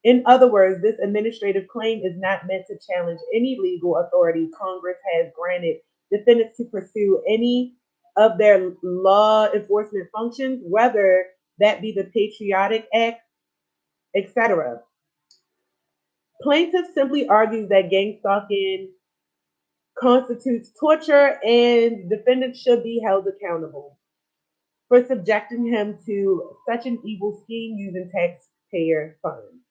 In other words, this administrative claim is not meant to challenge any legal authority Congress has granted defendants to pursue any of their law enforcement functions, whether that be the Patriotic Act, etc. Plaintiff simply argues that gang stalking constitutes torture and defendants should be held accountable for subjecting him to such an evil scheme using taxpayer funds.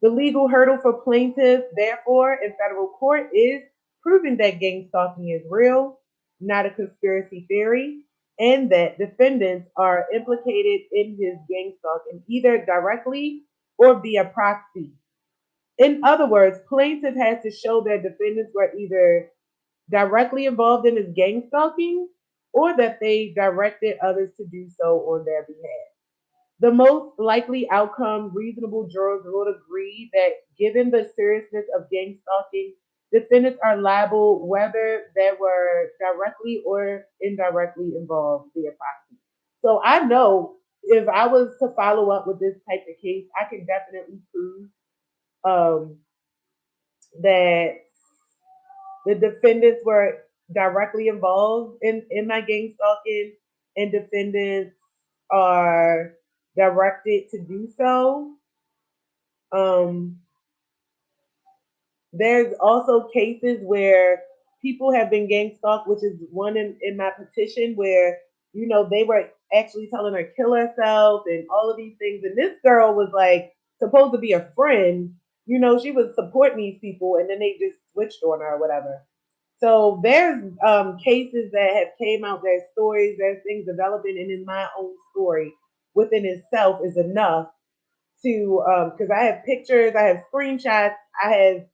The legal hurdle for plaintiffs, therefore, in federal court is proving that gang stalking is real, not a conspiracy theory, and that defendants are implicated in his gang stalking either directly or via proxy. In other words, plaintiff has to show that defendants were either directly involved in his gang stalking or that they directed others to do so on their behalf. The most likely outcome, reasonable jurors would agree that given the seriousness of gang stalking, defendants are liable whether they were directly or indirectly involved via proxy. So I know if I was to follow up with this type of case, I can definitely prove um, that the defendants were directly involved in my gang stalking, and defendants are directed to do so. Um, there's also cases where people have been gang stalked, which is one in my petition where, they were actually telling her kill herself and all of these things. And this girl was like supposed to be a friend. She was supporting these people and then they just switched on her or whatever. So there's cases that have came out, there's stories, there's things developing, and in my own story within itself is enough to because I have pictures, I have screenshots, I have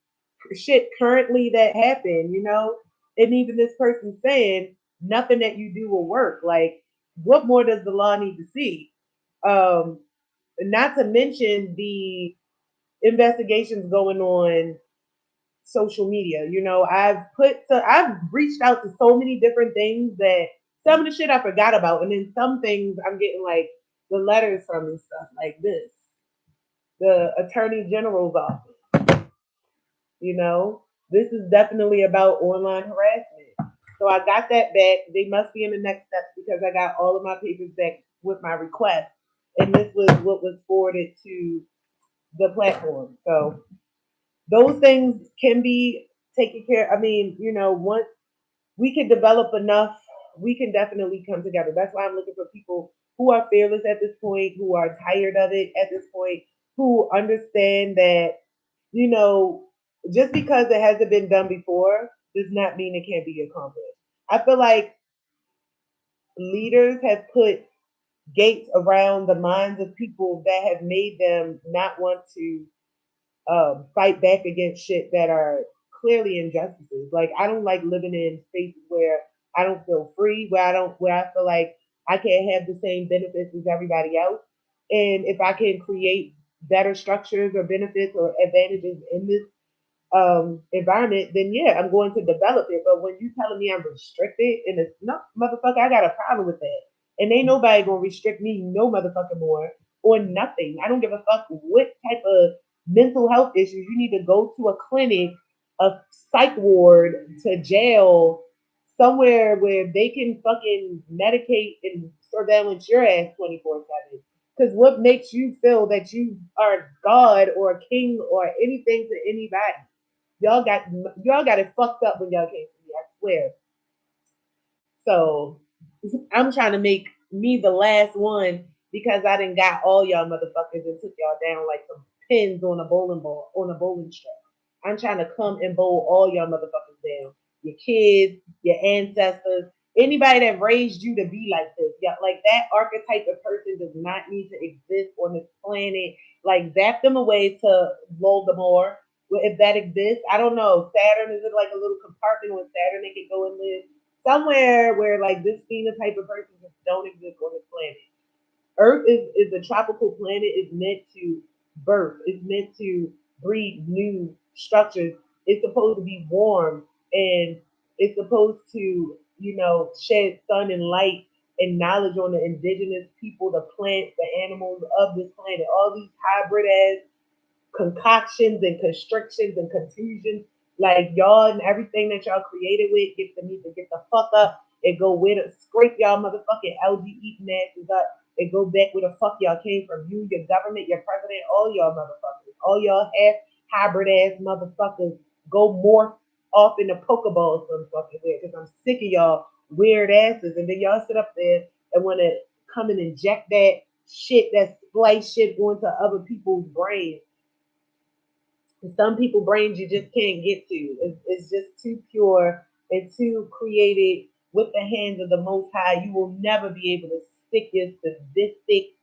shit currently that happened, and even this person saying nothing that you do will work. Like, what more does the law need to see? Um, Not to mention the investigations going on social media. I've reached out to so many different things that some of the shit I forgot about, and then some things I'm getting like the letters from and stuff like this. The Attorney General's office. This is definitely about online harassment. So I got that back. They must be in the next steps because I got all of my papers back with my request, and this was what was forwarded to the platform. So those things can be taken care. I mean, once we can develop enough, we can definitely come together. That's why I'm looking for people who are fearless at this point, who are tired of it at this point, who understand that, you know, just because it hasn't been done before does not mean it can't be accomplished. I feel like leaders have put gates around the minds of people that have made them not want to fight back against shit that are clearly injustices. Like, I don't like living in spaces where I don't feel free, where I feel like I can't have the same benefits as everybody else. And if I can create better structures or benefits or advantages in this environment, then yeah, I'm going to develop it. But when you telling me I'm restricted, and it's no motherfucker, I got a problem with that. And ain't nobody gonna restrict me no motherfucking more or nothing. I don't give a fuck what type of mental health issues you need to go to a clinic, a psych ward, to jail, somewhere where they can fucking medicate and surveillance your ass 24/7. Because what makes you feel that you are God or a king or anything to anybody? Y'all got y'all got it fucked up when y'all came to me. I swear. So I'm trying to make me the last one because I didn't got all y'all motherfuckers and took y'all down like some pins on a bowling ball on a bowling strap. I'm trying to come and bowl all y'all motherfuckers down. Your kids, your ancestors. Anybody that raised you to be like this, yeah, like that archetype of person does not need to exist on this planet. Like zap them away to Voldemort. Well, if that exists, I don't know. Saturn, is it like a little compartment on Saturn they can go and live somewhere where like this phenotype of person just don't exist on this planet. Earth is a tropical planet. It's meant to birth. It's meant to breed new structures. It's supposed to be warm and it's supposed to, shed sun and light and knowledge on the indigenous people, the plants, the animals of this planet. All these hybrid ass concoctions and constrictions and confusions. Like y'all and everything that y'all created with get to need to get the fuck up and go with it. Scrape y'all motherfucking LG eating asses up and go back where the fuck y'all came from. You, your government, your president, all y'all motherfuckers. All y'all half hybrid ass motherfuckers go morph off in the Pokeball some fucking way. Because I'm sick of y'all weird asses. And then y'all sit up there and want to come and inject that shit, that splice shit onto other people's brains. Some people brains you just can't get to. It's just too pure and too created with the hands of the Most High. You will never be able to stick your sadistic,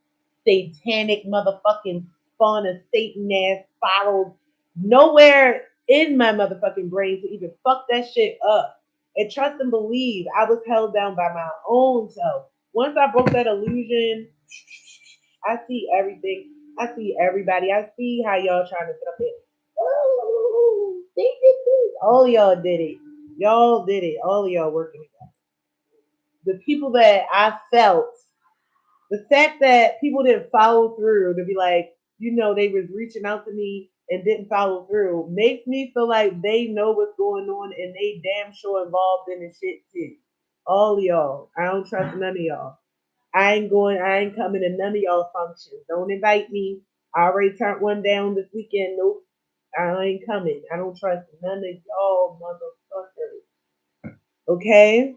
satanic motherfucking spawn of Satan ass spirals nowhere in my motherfucking brain to even fuck that shit up. And trust and believe, I was held down by my own self. Once I broke that illusion, I see everything. I see everybody. I see how y'all trying to sit up here. Oh, all y'all did it. Y'all did it. All of y'all working together. The people that I felt, the fact that people didn't follow through to be like, they was reaching out to me and didn't follow through makes me feel like they know what's going on and they damn sure involved in the shit too. All y'all. I don't trust none of y'all. I ain't coming to none of y'all functions. Don't invite me. I already turned one down this weekend. Nope. I ain't coming. I don't trust none of y'all motherfuckers. Okay?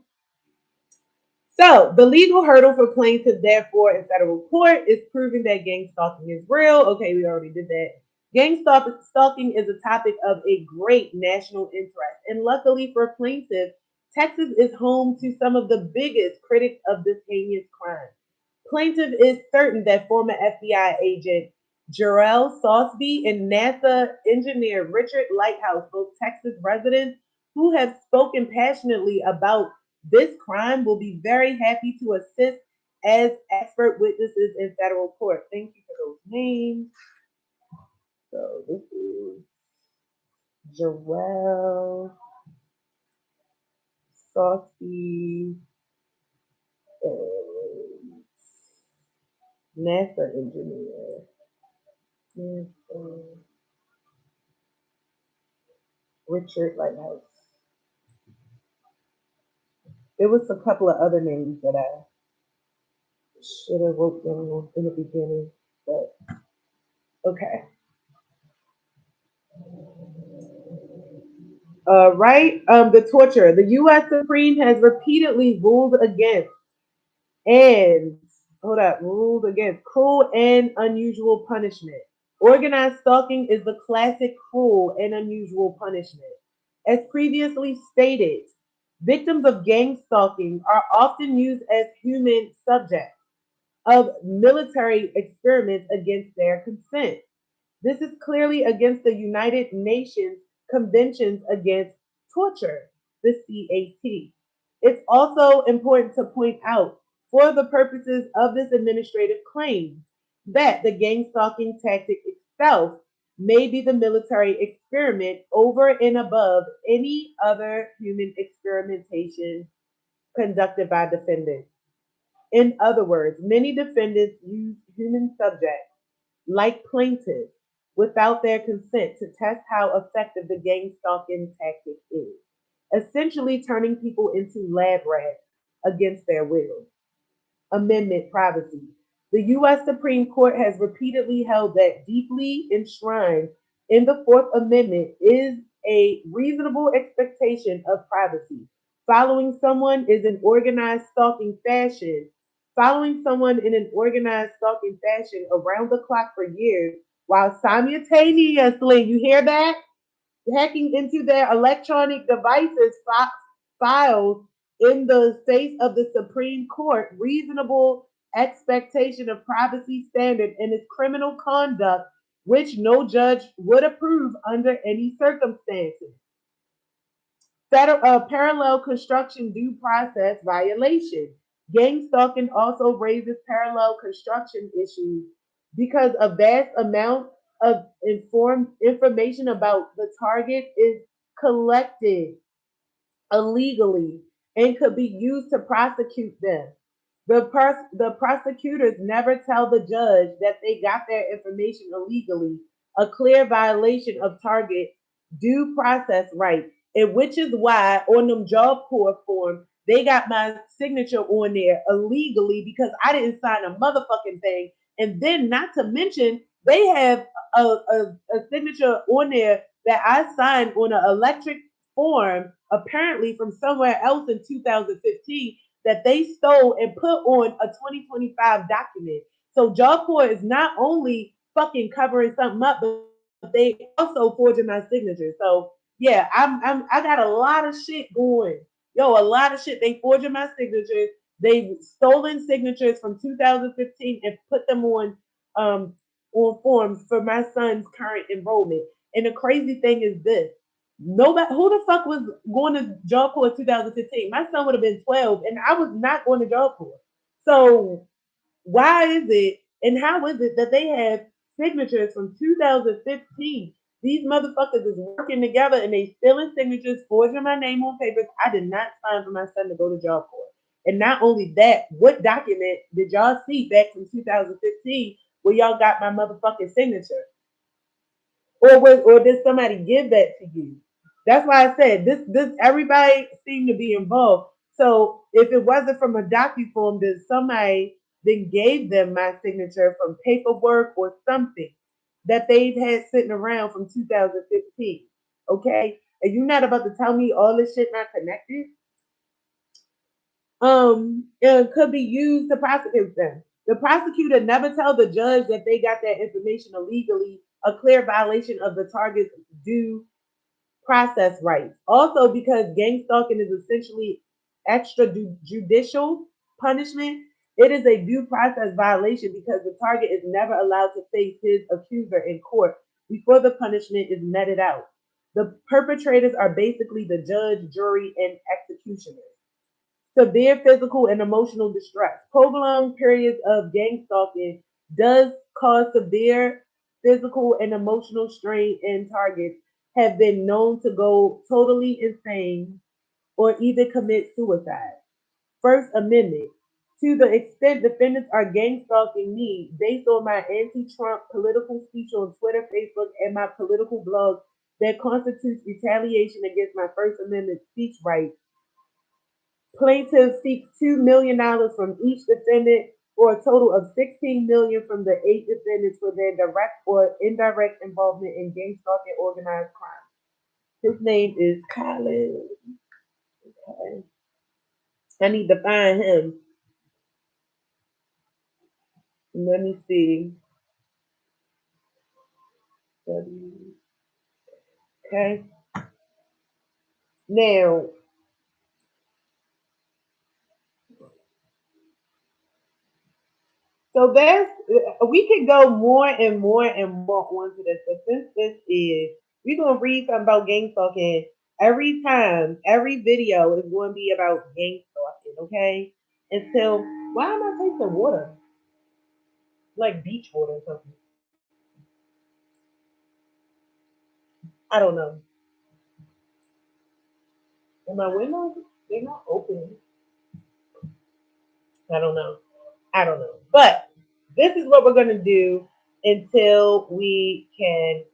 So, the legal hurdle for plaintiffs, therefore, in federal court is proving that gang stalking is real. Okay, we already did that. Gang stalking is a topic of a great national interest. And luckily for plaintiffs, Texas is home to some of the biggest critics of this heinous crime. Plaintiff is certain that former FBI agent Jarrell Sosby and NASA engineer Richard Lighthouse, both Texas residents who have spoken passionately about this crime, will be very happy to assist as expert witnesses in federal court. Thank you for those names. So this is Jarrell Sosby, NASA engineer. Richard Lighthouse. There was a couple of other names that I should have wrote down in the beginning, but okay. Right? The torture. The U.S. Supreme has repeatedly ruled against and ruled against cruel and unusual punishment. Organized stalking is the classic cruel and unusual punishment. As previously stated, victims of gang stalking are often used as human subjects of military experiments against their consent. This is clearly against the United Nations Conventions Against Torture, the CAT. It's also important to point out, for the purposes of this administrative claim, that the gang stalking tactic itself may be the military experiment over and above any other human experimentation conducted by defendants. In other words, many defendants use human subjects like plaintiffs without their consent to test how effective the gang stalking tactic is, essentially turning people into lab rats against their will. Amendment privacy. The U.S. Supreme Court has repeatedly held that deeply enshrined in the Fourth Amendment is a reasonable expectation of privacy. Following someone is an organized stalking fashion. Following someone in an organized stalking fashion around the clock for years, while simultaneously, you hear that? Hacking into their electronic devices, files, in the face of the Supreme Court reasonable expectation of privacy standard in its criminal conduct, which no judge would approve under any circumstances. Parallel construction due process violation. Gang stalking also raises parallel construction issues because a vast amount of informed information about the target is collected illegally and could be used to prosecute them. The prosecutors never tell the judge that they got their information illegally, a clear violation of target due process rights, and which is why on them job corps form they got my signature on there illegally because I didn't sign a motherfucking thing. And then, not to mention, they have a signature on there that I signed on an electric form, apparently from somewhere else in 2015, that they stole and put on a 2025 document. So Job Corps is not only fucking covering something up, but they also forging my signature. So yeah, I got a lot of shit going. Yo, a lot of shit. They forging my signatures. They stolen signatures from 2015 and put them um on forms for my son's current enrollment. And the crazy thing is this: nobody, who the fuck was going to Job Corps in 2015? My son would have been 12, and I was not going to Job Corps. So why is it and how is it that they have signatures from 2015? These motherfuckers is working together and they stealing signatures, forging my name on papers. I did not sign for my son to go to Job Corps. And not only that, what document did y'all see back from 2015 where y'all got my motherfucking signature? Or did somebody give that to you? That's why I said this everybody seemed to be involved. So if it wasn't from a docu-form, then somebody then gave them my signature from paperwork or something that they've had sitting around from 2015. Okay? And you're not about to tell me all this shit not connected? It could be used to prosecute them. The prosecutor never tell the judge that they got that information illegally, a clear violation of the target's due process rights. Also, because gang stalking is essentially extrajudicial punishment, it is a due process violation because the target is never allowed to face his accuser in court before the punishment is meted out. The perpetrators are basically the judge, jury, and executioners. Severe physical and emotional distress. Prolonged periods of gang stalking does cause severe physical and emotional strain, and targets have been known to go totally insane or even commit suicide. First Amendment. To the extent defendants are gang stalking me based on my anti-Trump political speech on Twitter, Facebook, and my political blog that constitutes retaliation against my First Amendment speech rights. Plaintiffs seek $2 million from each defendant for a total of $16 million from the 8 defendants for their direct or indirect involvement in gang stalking organized crime. His name is Colin. Okay. I need to find him. Let me see. Okay. Now, so that's we could go more and more and more onto this, but since this is we're gonna read something about gang stalking every time, every video is going to be about gang stalking, okay? Until why am I tasting water like beach water or something? I don't know. And my windows they're not open. I don't know. I don't know. But this is what we're gonna do until we can,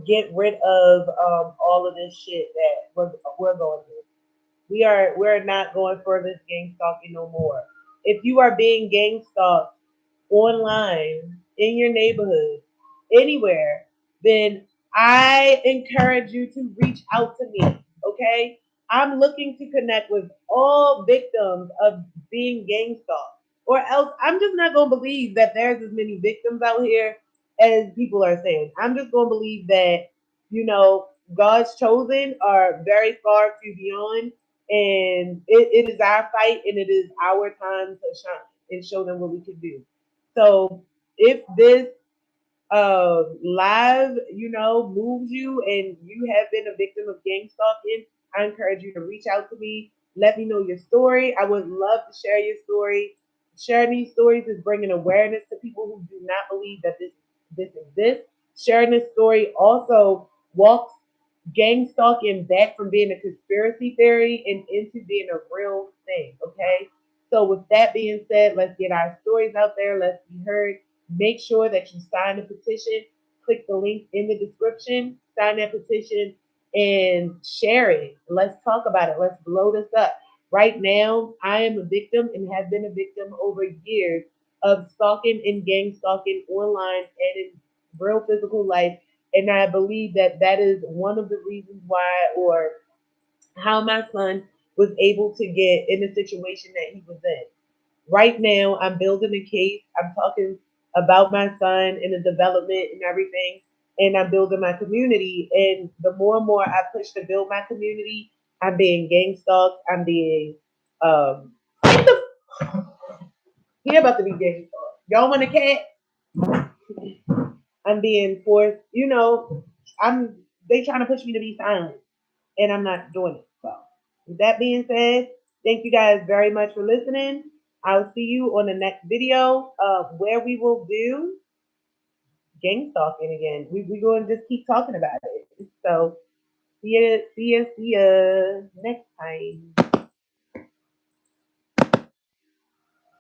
get rid of all of this shit that we're going through. We're not going for this gang stalking no more. If you are being gang stalked online in your neighborhood, anywhere, then I encourage you to reach out to me. Okay? I'm looking to connect with all victims of being gang stalked. Or else I'm just not gonna believe that there's as many victims out here as people are saying. I'm just gonna believe that, God's chosen are very far to beyond. And it is our fight, and it is our time to shine and show them what we can do. So if this live, moves you and you have been a victim of gang stalking, I encourage you to reach out to me. Let me know your story. I would love to share your story. Sharing these stories is bringing awareness to people who do not believe that this exists. Sharing this story also walks gang stalking back from being a conspiracy theory and into being a real thing. Okay. So with that being said, let's get our stories out there. Let's be heard. Make sure that you sign the petition. Click the link in the description, sign that petition, and share it. Let's talk about it. Let's blow this up. Right now, I am a victim and have been a victim over years of stalking and gang stalking online and in real physical life. And I believe that that is one of the reasons why, or how my son was able to get in the situation that he was in. Right now, I'm building a case. I'm talking about my son and the development and everything, and I'm building my community. And the more and more I push to build my community, I'm being gang stalked. I'm being what the he about to be gang stalked. Y'all want a cat? I'm being forced. I'm they trying to push me to be silent, and I'm not doing it. So, with that being said, thank you guys very much for listening. I'll see you on the next video where we will do gang stalking again. We're going to just keep talking about it. So, see ya next time.